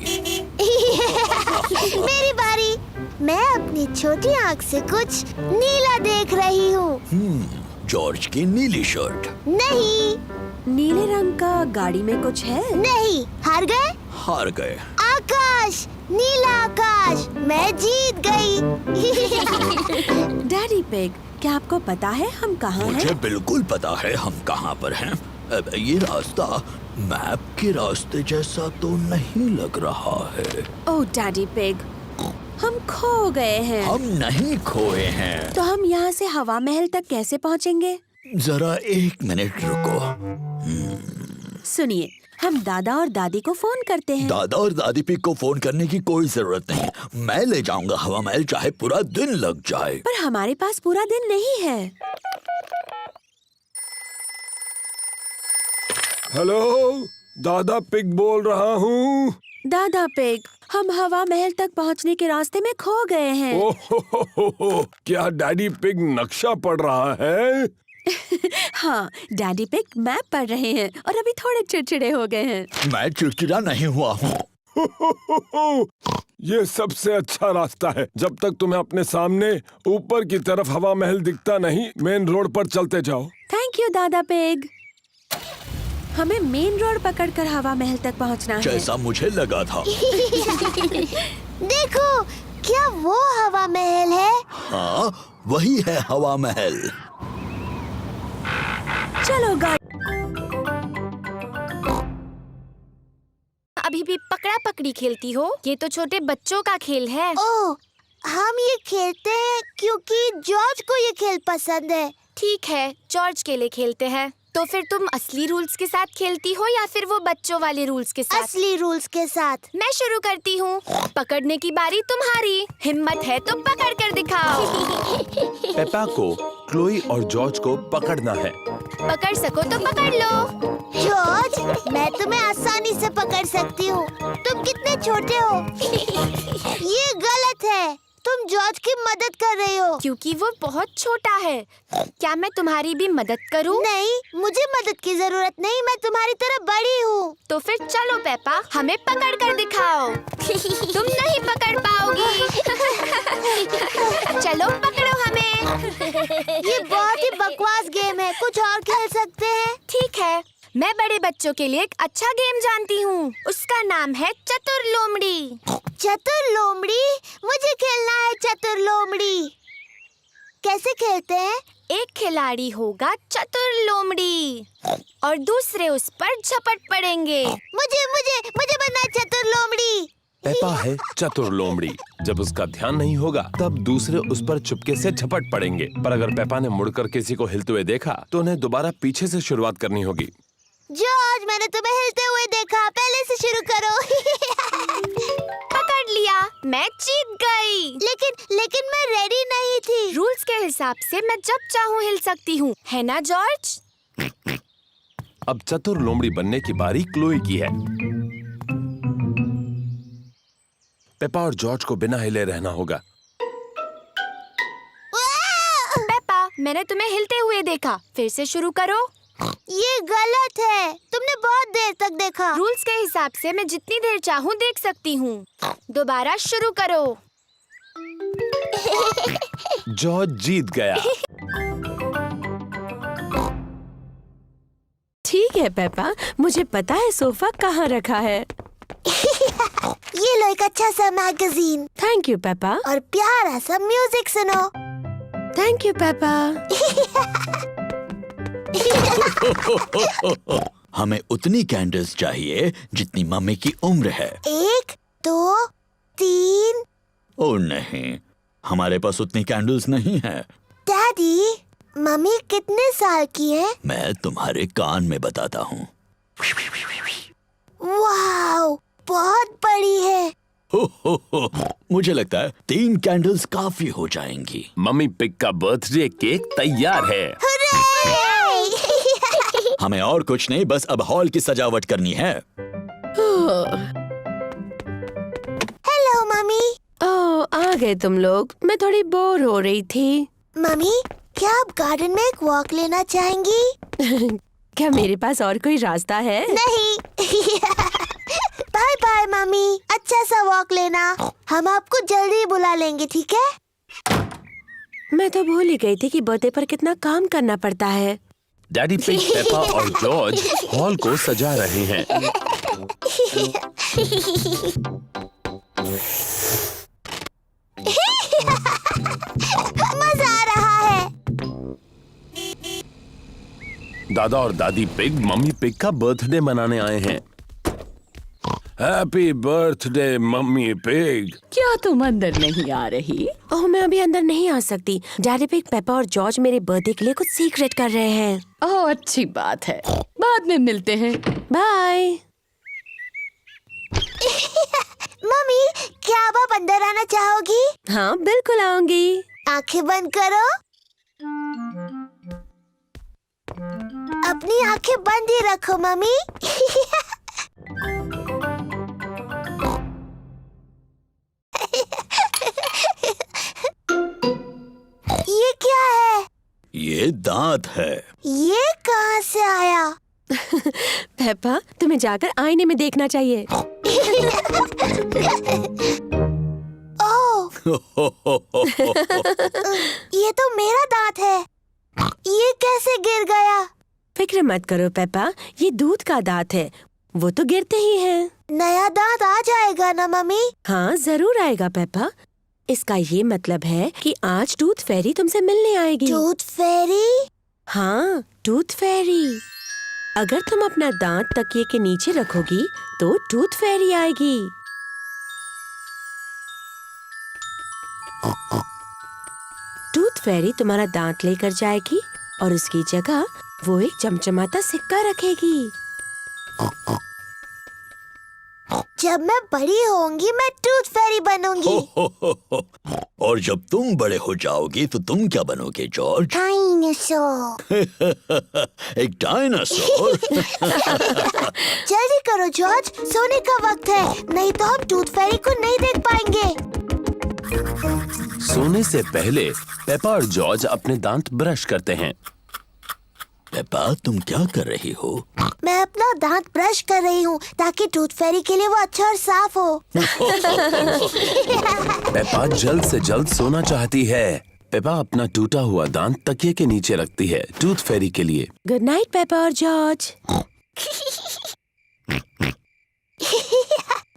मेरी बारी। मैं अपनी छोटी आँख से कुछ नीला देख रही हूँ। जॉर्ज की नीली शर्ट। नहीं। नीले रंग का गाड़ी में कुछ है? नहीं। हार गए? हार गए। आकाश, नीला आकाश, मैं जीत गई। डैडी पिग, क्या आपको पता है हम कहाँ मुझे हैं? बिल्कुल पता है हम कहाँ पर हैं। अब ये रास्ता मैप के रास्ते जैसा तो नहीं लग रहा है। ओह डैडी पिग, हम खो गए हैं। हम नहीं खोए हैं। तो हम यहाँ से हवा महल तक कैसे पहुँचेंगे? जरा 1 मिनट रुको। सुनिए, हम दादा और दादी को फोन करते हैं। दादा और दादी पिग को फोन करने की कोई जरूरत नहीं। मैं ले जाऊंगा हवा महल, चाहे पूरा दिन लग जाए। पर हमारे पास पूरा दिन नहीं है। हेलो, दादा पिग बोल रहा हूँ। दादा पिग, हम हवा महल तक पहुँचने के रास्ते में खो गए हैं। ओह, क्या डैडी पिग नक्शा पढ़ रहा है? हाँ, डैडी पिग मैप पढ़ रहे हैं और अभी थोड़े चिड़चिड़े हो गए हैं। मैं चिड़चिड़ा नहीं हुआ हूँ। ये सबसे अच्छा रास्ता है। जब तक तुम्हें अपने सामने ऊपर की तरफ हवा महल दिखता नहीं, मेन रोड पर चलते जाओ। थैंक यू दादा पिग। हमें मेन रोड पकड़कर हवा महल तक पहुंचना है। जैसा मुझे लगा था। देखो, क्या वो हवा महल है? हाँ, वही है हवा महल। चलो गाड़ी। अभी भी पकड़ा पकड़ी खेलती हो? ये तो छोटे बच्चों का खेल है। ओह, हम ये खेलते हैं क्योंकि जॉर्ज को ये खेल पसंद है। ठीक है, जॉर्ज के लिए खेलते हैं। तो फिर तुम असली रूल्स के साथ खेलती हो या फिर वो बच्चों वाले रूल्स के साथ? असली रूल्स के साथ। मैं शुरू करती हूँ। पकड़ने की बारी तुम्हारी। हिम्मत है तो पकड़ कर दिखाओ। पेपा को, क्लोई और जॉर्ज को पकड़ना है। पकड़ सको तो पकड़ लो। जॉर्ज, मैं तुम्हें आसानी से पकड़ सकती हूँ। तुम कितने छोटे हो। ये गलत है। तुम जॉर्ज की मदद कर रही हो। क्योंकि वो बहुत छोटा है। क्या मैं तुम्हारी भी मदद करूं? नहीं, मुझे मदद की जरूरत नहीं। मैं तुम्हारी तरह बड़ी हूँ। तो फिर चलो पेपा, हमें पकड़ कर दिखाओ। तुम नहीं पकड़ पाओगी। चलो पकड़ो हमें। ये बहुत ही बकवास गेम है। कुछ और खेल सकते हैं? ठीक है, मैं बड़े बच्चों के लिए एक अच्छा गेम जानती हूँ। उसका नाम है चतुर लोमड़ी। चतुर लोमड़ी? मुझे खेलना है चतुर लोमड़ी। कैसे खेलते हैं? एक खिलाड़ी होगा चतुर लोमड़ी और दूसरे उस पर झपट पड़ेंगे। मुझे मुझे मुझे बनना है चतुर लोमड़ी। पेपा है चतुर लोमड़ी। जब उसका ध्यान नहीं होगा तब दूसरे उस पर चुपके से झपट पड़ेंगे। पर अगर पेपा ने मुड़कर किसी को हिलते हुए देखा तो उन्हें दोबारा पीछे से शुरुआत करनी होगी। जॉर्ज, मैंने तुम्हें हिलते हुए देखा। पहले से शुरू करो। पकड़ लिया, मैं जीत गई। लेकिन मैं रेडी नहीं थी। रूल्स के हिसाब से मैं जब चाहूँ हिल सकती हूँ, है ना जॉर्ज? अब चतुर लोमड़ी बनने की बारी क्लोई की है। पेपा और जॉर्ज को बिना हिले रहना होगा। पेपा, मैंने तुम्हें हिलते हुए देखा। फिर से शुरू करो। ये गलत है। तुमने बहुत देर तक देखा। रूल्स के हिसाब से मैं जितनी देर चाहूँ देख सकती हूँ। दोबारा शुरू करो। जॉर्ज जीत गया। ठीक है पेपा, मुझे पता है सोफा कहाँ रखा है। ये लो एक अच्छा सा मैगजीन थैंक यू पेपा। और प्यारा सा म्यूजिक सुनो। Thank you Peppa. हमें उतनी कैंडल्स चाहिए जितनी मम्मी की उम्र है। 1, 2, 3। ओ नहीं, हमारे पास उतनी कैंडल्स नहीं है। डैडी, मम्मी कितने साल की है? मैं तुम्हारे कान में बताता हूँ। वाओ, बहुत बड़ी है। हो, मुझे लगता है 3 कैंडल्स काफी हो जाएंगी। मम्मी पिग का बर्थडे केक तैयार है। हमें और कुछ नहीं, बस अब हॉल की सजावट करनी है। Hello mummy. ओह, आ गए तुम लोग। मैं थोड़ी बोर हो रही थी। मम्मी, क्या आप गार्डन में एक वॉक लेना चाहेंगी? क्या मेरे पास और कोई रास्ता है? नहीं। बाय बाय मम्मी, अच्छा सा वॉक लेना। हम आपको जल्दी बुला लेंगे, ठीक है? मैं तो भूल ही गई थी कि बर्थडे पर कितना काम करना पड़ता है। डैडी पिग, पेपा और जॉर्ज हॉल को सजा रहे हैं। मजा आ रहा है। दादा और दादी पिग मम्मी पिग का बर्थडे मनाने आए हैं। Happy birthday mummy pig. क्या तुम अंदर नहीं आ रही? ओह, मैं अभी अंदर नहीं आ सकती। डैडी पिग, पेपा और जॉर्ज मेरे बर्थडे के लिए कुछ सीक्रेट कर रहे हैं। ओह, अच्छी बात है। बाद में मिलते हैं। बाय। मम्मी, क्या आप अंदर आना चाहोगी? हाँ, बिल्कुल आऊंगी। आंखें बंद करो। अपनी आंखें बंद ही रखो मम्मी। ये क्या है? ये दांत है। ये कहाँ से आया? पेपा, तुम्हें जाकर आईने में देखना चाहिए। ओह, ये तो मेरा दांत है। ये कैसे गिर गया? फिक्र मत करो पेपा, ये दूध का दांत है। वो तो गिरते ही हैं। नया दांत आ जाएगा ना मम्मी? हाँ, जरूर आएगा पेपा। इसका ये मतलब है कि आज टूथ फेरी तुमसे मिलने आएगी। टूथ फेरी? हाँ, टूथ फेरी। अगर तुम अपना दांत तकिए के नीचे रखोगी तो टूथ फेरी आएगी। टूथ फेरी तुम्हारा दांत लेकर जाएगी और उसकी जगह वो एक चमचमाता सिक्का रखेगी। जब मैं बड़ी होंगी मैं टूथ फेरी बनूंगी। और जब तुम बड़े हो जाओगी तो तुम क्या बनोगे जॉर्ज? डायनासोर। एक डायनासोर? जल्दी करो जॉर्ज, सोने का वक्त है, नहीं तो हम टूथ फेरी को नहीं देख पाएंगे। सोने से पहले पेपा और जॉर्ज अपने दांत ब्रश करते हैं। पेपा, तुम क्या कर रही हो? मैं अपना दांत ब्रश कर रही हूँ ताकि टूथ फेरी के लिए वो अच्छा और साफ हो। पेपा जल्द से जल्द सोना चाहती है। पेपा अपना टूटा हुआ दांत तकिए के नीचे रखती है टूथ फेरी के लिए। गुड नाइट पेपा और George.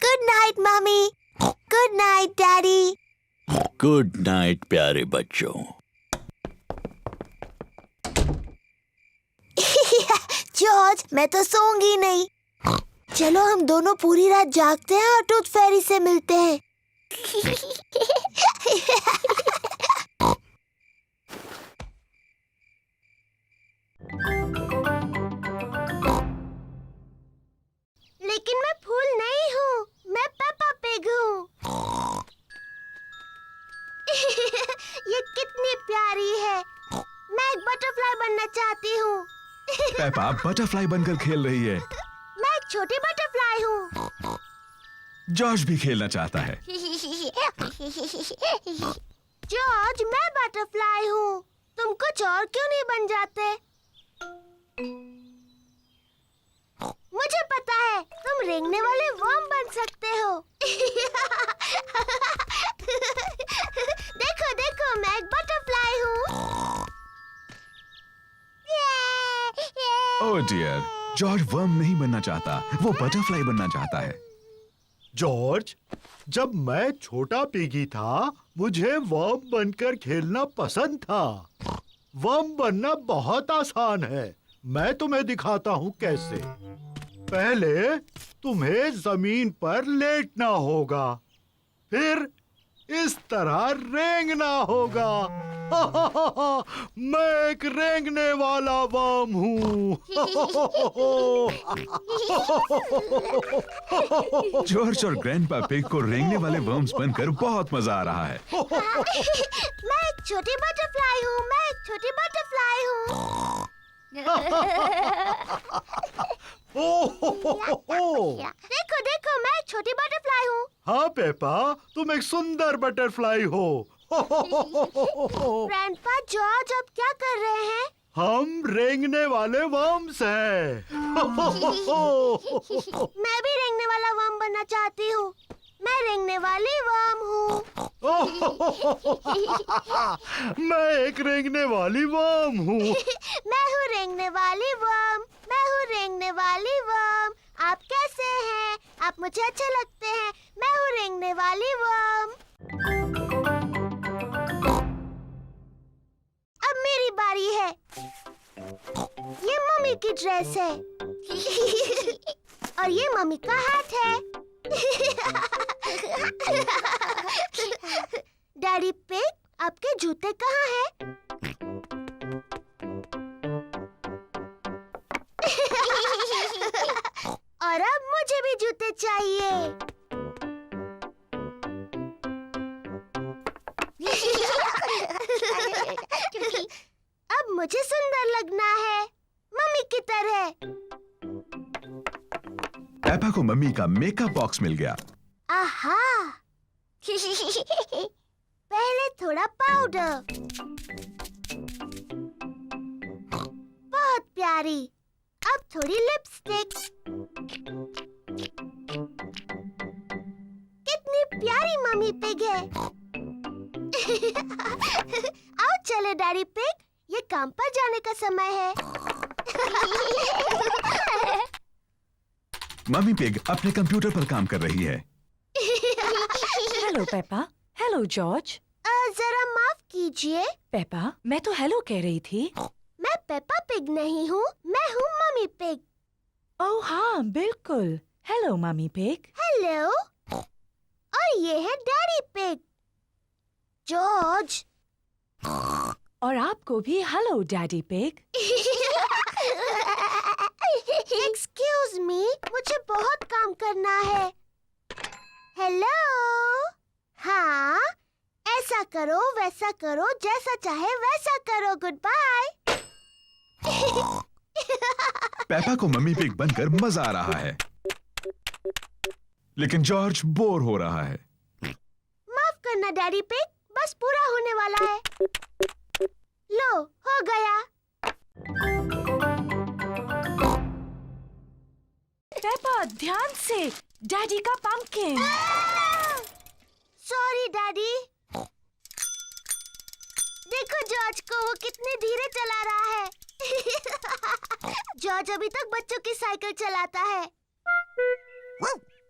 Good night mummy. Good night daddy. Good night प्यारे बच्चों। जॉर्ज, मैं तो सोऊंगी नहीं। चलो हम दोनों पूरी रात जागते हैं और टूथ फेरी से मिलते हैं। कितनी प्यारी है। मैं एक बटरफ्लाई बनना चाहती हूँ। पेपा बटरफ्लाई बनकर खेल रही है। मैं एक छोटी बटरफ्लाई हूँ। जॉर्ज भी खेलना चाहता है। जॉर्ज, मैं बटरफ्लाई हूँ। तुम कुछ और क्यों नहीं बन जाते? मुझे पता है, तुम रेंगने वाले वर्म बन सकते हो। देखो देखो, मैं एक बटरफ्लाई हूँ। ओह डियर, जॉर्ज वर्म नहीं बनना चाहता, वो बटरफ्लाई बनना चाहता है। जॉर्ज, जब मैं छोटा पिगी था मुझे वर्म बनकर खेलना पसंद था। वर्म बनना बहुत आसान है। मैं तुम्हें दिखाता हूँ कैसे। पहले तुम्हें जमीन पर लेटना होगा, फिर इस तरह रेंगना होगा। मैं एक रेंगने वाला वर्म हूँ। जॉर्ज और ग्रैंडपा पिग को रेंगने वाले वर्म्स बनकर बहुत मजा आ रहा है। मैं एक छोटी बटरफ्लाई हूँ। मैं एक छोटी बटरफ्लाई हूँ। देखो देखो, मैं एक छोटी बटरफ्लाई हूँ। हाँ पेपा, तुम एक सुंदर बटरफ्लाई हो। ग्रैंडपा, जॉर्ज अब क्या कर रहे हैं? हम रेंगने वाले वर्म्स हैं। मैं भी रेंगने वाला वर्म बनना चाहती हूँ। मैं रेंगने वाली वर्म हूँ। मैं एक रेंगने वाली वर्म हूँ। मैं हूँ रेंगने वाली वर्म। मैं हूँ रेंगने वाली वर्म। आप कैसे हैं? आप मुझे अच्छे लगते हैं। मैं हूँ रेंगने वाली वर्म। अब मेरी बारी है। ये मम्मी की ड्रेस है। और ये मम्मी का हाथ है। डैडी पिग, आपके जूते कहाँ हैं? और अब मुझे भी जूते चाहिए। अब मुझे सुंदर लगना है, मम्मी की तरह। पेपा को मम्मी का मेकअप बॉक्स मिल गया। आहा! पहले थोड़ा पाउडर। बहुत प्यारी। अब थोड़ी लिपस्टिक। कितनी प्यारी मम्मी पिग है। आओ चले डैडी पिग, ये काम पर जाने का समय है। मम्मी पिग अपने कंप्यूटर पर काम कर रही है। Hello Peppa. Hello George. जरा माफ कीजिए। पेपा, मैं तो हेलो कह रही थी। मैं पेपा पिग नहीं हूँ, मैं हूँ मम्मी पिग। ओह हाँ, बिल्कुल। Hello mummy pig. हेलो। और ये है डैडी पिग। जॉर्ज। और आपको भी hello daddy pig. Excuse me, मुझे बहुत काम करना है। हेलो। हाँ, ऐसा करो वैसा करो, जैसा चाहे वैसा करो। Good bye. पेपा को मम्मी पिग बनकर मजा आ रहा है, लेकिन जॉर्ज बोर हो रहा है। माफ करना डैडी पिग, बस पूरा होने वाला है। लो, हो गया। पेपा, ध्यान से। डैडी का पंपकिन। Sorry daddy. देखो जॉर्ज को, वो कितने धीरे चला रहा है। जॉर्ज अभी तक बच्चों की साइकिल चलाता है।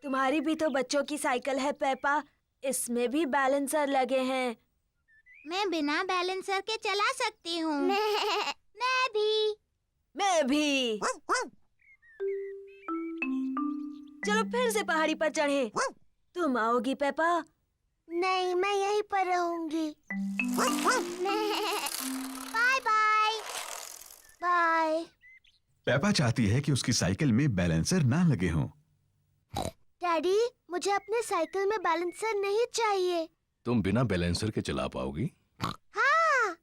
तुम्हारी भी तो बच्चों की साइकिल है पेपा, इसमें भी बैलेंसर लगे हैं। मैं बिना बैलेंसर के चला सकती हूँ। मैं भी। मैं भी। चलो फिर से पहाड़ी पर चढ़े। तुम आओगी पेपा? नहीं, मैं यहीं पर रहूंगी। Bye bye. बाय। पेपा चाहती है कि उसकी साइकिल में बैलेंसर ना लगे हों। डैडी, मुझे अपने साइकिल में बैलेंसर नहीं चाहिए। तुम बिना बैलेंसर के चला पाओगी? हाँ।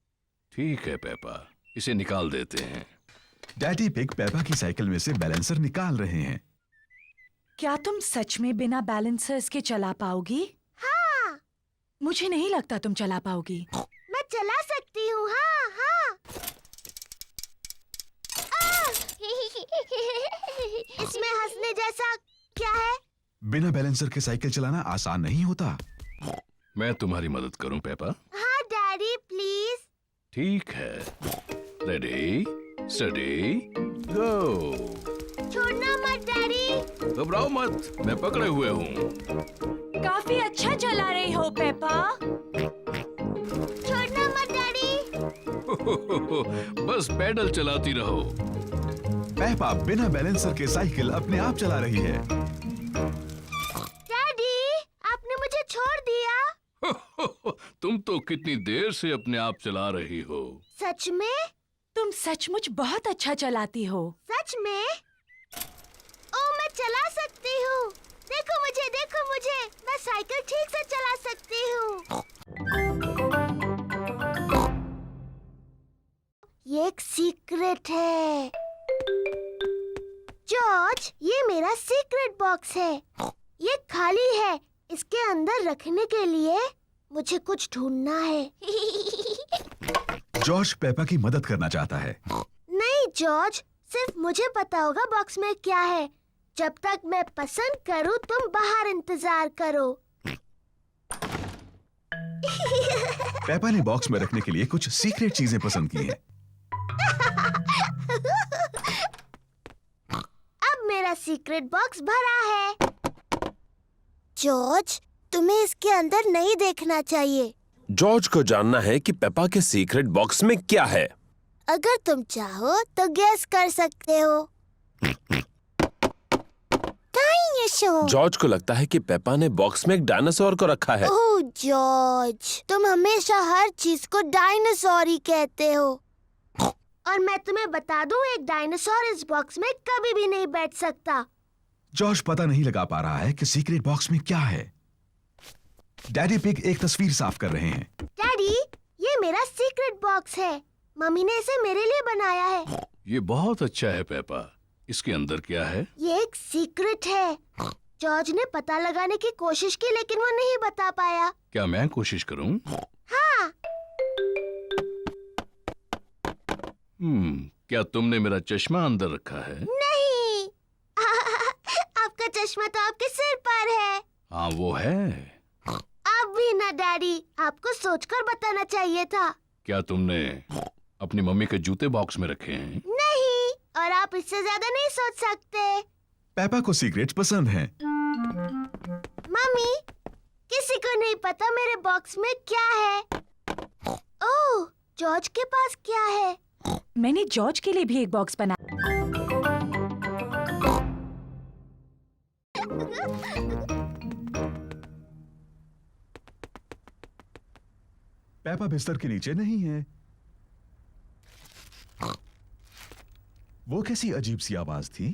ठीक है पेपा, इसे निकाल देते हैं। डैडी पिग पेपा की साइकिल में से बैलेंसर निकाल रहे हैं। क्या तुम सच में बिना बैलेंसर्स के चला पाओगी? हाँ, मुझे नहीं लगता तुम चला पाओगी। मैं चला सकती हूँ। हाँ हाँ। इसमें हंसने जैसा क्या है? बिना बैलेंसर के साइकिल चलाना आसान नहीं होता। मैं तुम्हारी मदद करूं पेपा? हाँ डैडी प्लीज। ठीक है, रेडी स्टडी गो। छोड़ना मत डैडी। घबराओ मत, मैं पकड़े हुए हूँ। काफी अच्छा चला रही हो पेपा। छोड़ना मत डैडी। बस पैडल चलाती रहो। पेपा बिना बैलेंसर के साइकिल अपने आप चला रही है। डैडी, आपने मुझे छोड़ दिया। तुम तो कितनी देर से अपने आप चला रही हो। सच में? तुम सचमुच बहुत अच्छा चलाती हो। सच में? ओ, मैं चला सकती हूँ। देखो मुझे, मैं साइकिल ठीक से चला सकती हूँ। ये एक सीक्रेट है। जॉर्ज, ये मेरा सीक्रेट बॉक्स है। ये खाली है। इसके अंदर रखने के लिए मुझे कुछ ढूंढना है। जॉर्ज पेपा की मदद करना चाहता है। नहीं जॉर्ज, सिर्फ मुझे पता होगा बॉक्स में क्या है। जब तक मैं पसंद करूं, तुम बाहर इंतजार करो। पेपा ने बॉक्स में रखने के लिए कुछ सीक्रेट चीजें पसंद की हैं। अब मेरा सीक्रेट बॉक्स भरा है। जॉर्ज, तुम्हें इसके अंदर नहीं देखना चाहिए। जॉर्ज को जानना है कि पेपा के सीक्रेट बॉक्स में क्या है। अगर तुम चाहो तो गेस कर सकते हो। जॉर्ज को लगता है कि पेपा ने बॉक्स में एक डायनासोर को रखा है। ओह जॉर्ज, तुम हमेशा हर चीज को डायनासोर ही कहते हो। और मैं तुम्हें बता दूं, एक डायनासोर इस बॉक्स में कभी भी नहीं बैठ सकता। जॉर्ज पता नहीं लगा पा रहा है कि सीक्रेट बॉक्स में क्या है। डैडी पिग एक तस्वीर साफ कर रहे हैं। डैडी, ये मेरा सीक्रेट बॉक्स है। मम्मी ने इसे मेरे लिए बनाया है। ये बहुत अच्छा है पेपा। इसके अंदर क्या है? ये एक सीक्रेट है। जॉर्ज ने पता लगाने की कोशिश की, लेकिन वो नहीं बता पाया। क्या मैं कोशिश करूं? हाँ। क्या तुमने मेरा चश्मा अंदर रखा है? नहीं। आपका चश्मा तो आपके सिर पर है। हाँ वो है। अब भी ना डैडी, आपको सोचकर बताना चाहिए था। क्या तुमने अपनी मम्मी के जूते बॉक्स में रखे हैं? नहीं, और आप इससे ज्यादा नहीं सोच सकते। पेपा को सीक्रेट पसंद हैं। मम्मी, किसी को नहीं पता मेरे बॉक्स में क्या है। ओह, जॉर्ज के पास क्या है? मैंने जॉर्ज के लिए भी एक बॉक्स बना। पेपा बिस्तर के नीचे नहीं है। वो कैसी अजीब सी आवाज थी?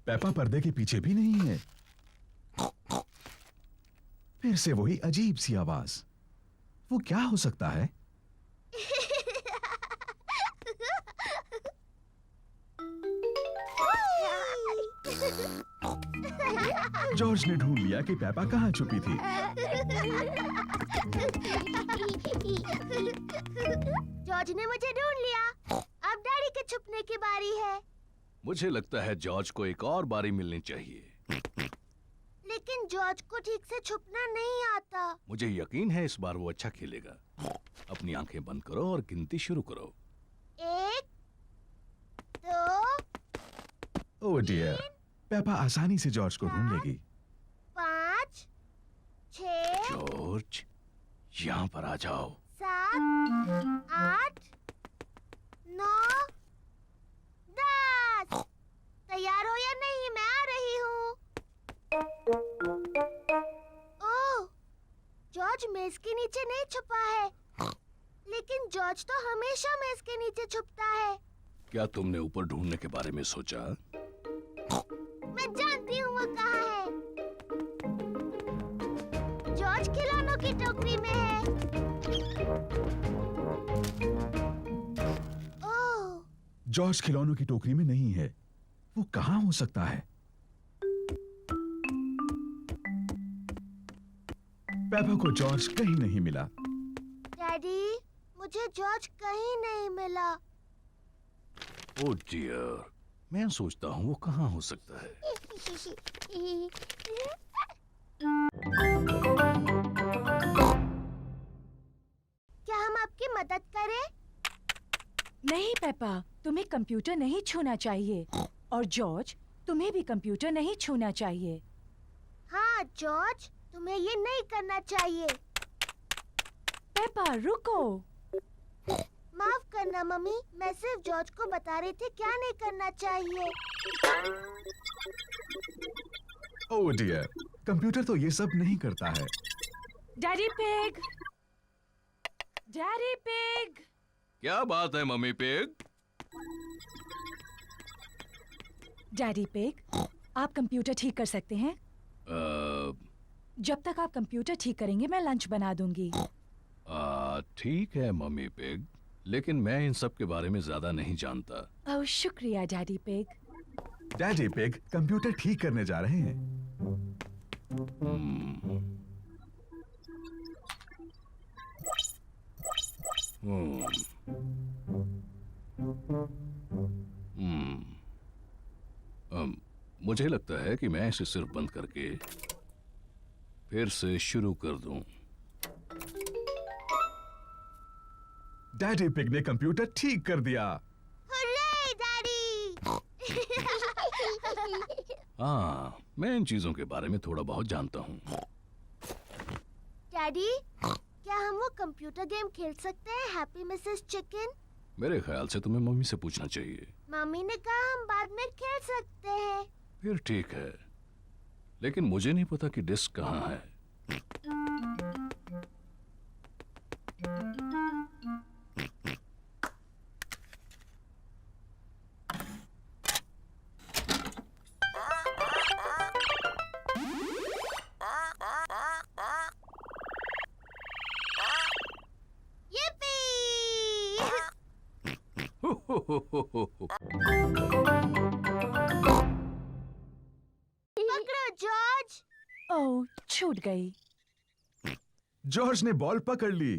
पेपा पर्दे के पीछे भी नहीं है। फिर से वही अजीब सी आवाज। वो क्या हो सकता है? जॉर्ज ने ढूंढ लिया कि पेपा कहाँ छुपी थी। जॉर्ज ने मुझे ढूंढ लिया। अब डैडी के छुपने की बारी है। मुझे लगता है जॉर्ज को एक और बारी मिलनी चाहिए। लेकिन जॉर्ज को ठीक से छुपना नहीं आता। मुझे यकीन है इस बार वो अच्छा खेलेगा। अपनी आंखें बंद करो और गिनती शुरू करो। 1, 2, ओह डियर, पेपा आसानी से जॉर्ज को ढूंढ लेगी। 5, 6, जॉर्ज, यहाँ पर आ जाओ। 7, 8, 9, 10। तैयार हो या नहीं? मैं आ रही हूँ। ओह, जॉर्ज मेज के नीचे नहीं छुपा है। लेकिन जॉर्ज तो हमेशा मेज के नीचे छुपता है। क्या तुमने ऊपर ढूंढने के बारे में सोचा? मैं जानती हूँ वो कहाँ है। जॉर्ज खिलौनों की टोकरी में है। ओह, जॉर्ज खिलौनों की टोकरी में नहीं है। वो कहाँ हो सकता है? पेपा को जॉर्ज कहीं नहीं मिला। डैडी, मुझे जॉर्ज कहीं नहीं मिला। ओह डियर, मैं सोचता हूँ वो कहाँ हो सकता है। क्या हम आपकी मदद करें? नहीं पेपा, तुम्हें कंप्यूटर नहीं छूना चाहिए। और जॉर्ज, तुम्हें भी कंप्यूटर नहीं छूना चाहिए। हाँ जॉर्ज, तुम्हें ये नहीं करना चाहिए। पेपा रुको। माफ करना मम्मी, मैं सिर्फ जॉर्ज को बता रही थी क्या नहीं करना चाहिए। ओह डियर, कंप्यूटर तो ये सब नहीं करता है। Daddy pig, daddy pig. क्या बात है मम्मी पिग? डैडी पिग, आप कंप्यूटर ठीक कर सकते हैं? जब तक आप कंप्यूटर ठीक करेंगे मैं लंच बना दूंगी। ठीक है मम्मी पिग, लेकिन मैं इन सब के बारे में ज्यादा नहीं जानता। ओह शुक्रिया daddy pig. Daddy pig computer ठीक करने जा रहे हैं। मुझे लगता है कि मैं इसे सिर्फ बंद करके फिर से शुरू कर दूं। डैडी पिग ने कंप्यूटर ठीक कर दिया। Hurray daddy! हाँ, मैं इन चीजों के बारे में थोड़ा बहुत जानता हूँ। डैडी, क्या हम वो कंप्यूटर गेम खेल सकते हैं, हैप्पी मिसेस चिकन? मेरे ख्याल से तुम्हें मम्मी से पूछना चाहिए। मम्मी ने कहा हम बाद में खेल सकते हैं। फिर ठीक है, लेकिन मुझे नहीं पता कि डिस्क कहाँ है। पकड़ो जॉर्ज! ओह छूट गई। जॉर्ज ने बॉल पकड़ ली।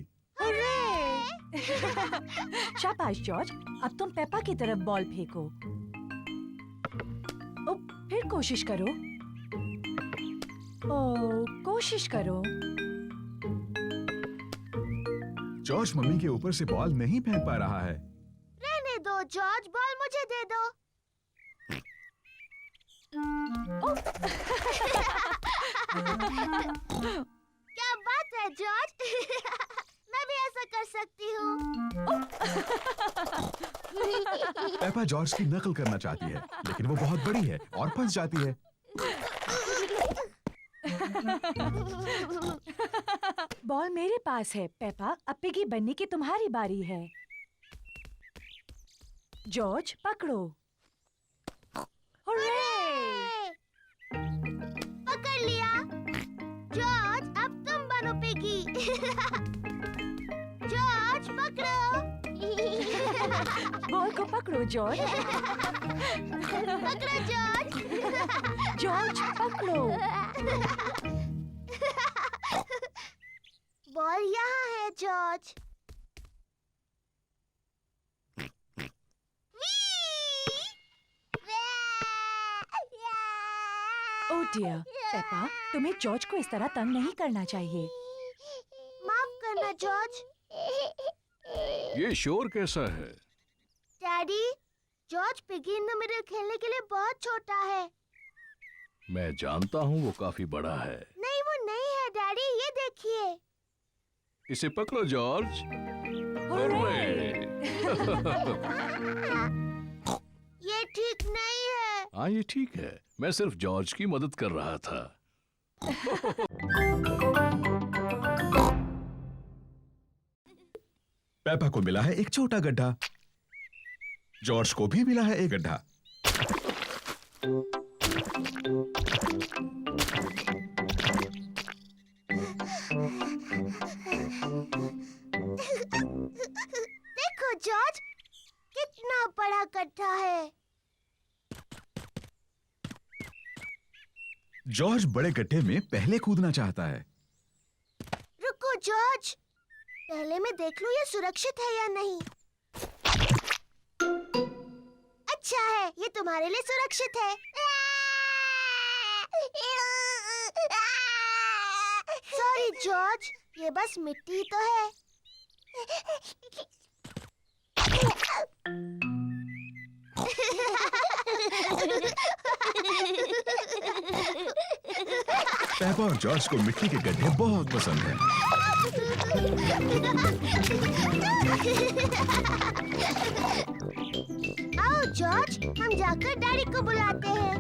शाबाश जॉर्ज, अब तुम पेपा की तरफ बॉल फेंको। ओ, फिर कोशिश करो। ओ, कोशिश करो। जॉर्ज मम्मी के ऊपर से बॉल नहीं फेंक पा रहा है। रहने दो जॉर्ज, बॉल मुझे दे दो। क्या बात है जॉर्ज! मैं भी ऐसा कर सकती हूँ। पेपा जॉर्ज की नकल करना चाहती है, लेकिन वो बहुत बड़ी है और फंस जाती है। बॉल मेरे पास है पेपा, अब पिगी बनने की तुम्हारी बारी है। जॉर्ज पकड़ो। हुर्रे! पकड़ लिया। जॉर्ज, अब तुम बनो पिगी। जॉर्ज पकड़ो। बॉल को पकड़ो जॉर्ज। पकड़ो जॉर्ज। जॉर्ज पकड़ो। बॉल यहाँ है जॉर्ज। ओह डियर, पेपा, तुम्हें जॉर्ज को इस तरह तंग नहीं करना चाहिए। माफ करना जॉर्ज। ये शोर कैसा है? Daddy, George piggy in the middle खेलने के लिए बहुत छोटा है। मैं जानता हूँ वो काफी बड़ा है। नहीं वो नहीं है डैडी, ये देखिए। इसे पकड़ो जॉर्ज। हुर्रे! ये ठीक नहीं है। हाँ ये ठीक है, मैं सिर्फ जॉर्ज की मदद कर रहा था। पेपा को मिला है एक छोटा गड्ढा। जॉर्ज को भी मिला है एक गड्ढा। जॉर्ज बड़े गड्ढे में पहले कूदना चाहता है। रुको जॉर्ज, पहले मैं देख लूं ये सुरक्षित है या नहीं। अच्छा है, ये तुम्हारे लिए सुरक्षित है। सॉरी जॉर्ज, ये बस मिट्टी ही तो है। पेपा और जॉर्ज को मिट्टी के गड्ढे बहुत पसंद हैं। आओ जॉर्ज, हम जाकर डैडी को बुलाते हैं।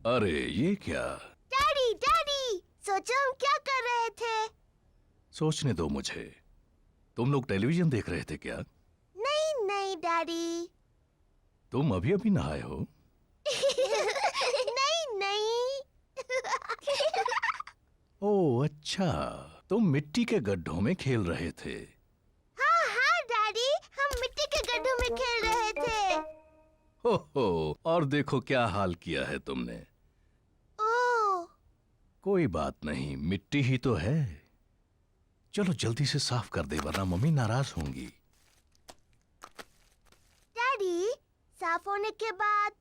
अरे ये क्या? डैडी डैडी, सोचो हम क्या कर रहे थे। सोचने दो मुझे। तुम लोग टेलीविजन देख रहे थे क्या? नहीं नहीं डैडी। तुम अभी अभी नहाए हो? नहीं नहीं। ओह अच्छा, तुम मिट्टी के गड्ढों में खेल रहे थे। हाँ हाँ डैडी, हम मिट्टी के गड्ढों में खेल रहे थे। हो, और देखो क्या हाल किया है तुमने। ओह, कोई बात नहीं, मिट्टी ही तो है। चलो जल्दी से साफ कर दे वरना मम्मी नाराज होंगी। डैडी, साफ होने के बाद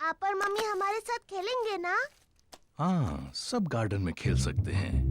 आप और मम्मी हमारे साथ खेलेंगे ना? हाँ, सब गार्डन में खेल सकते हैं।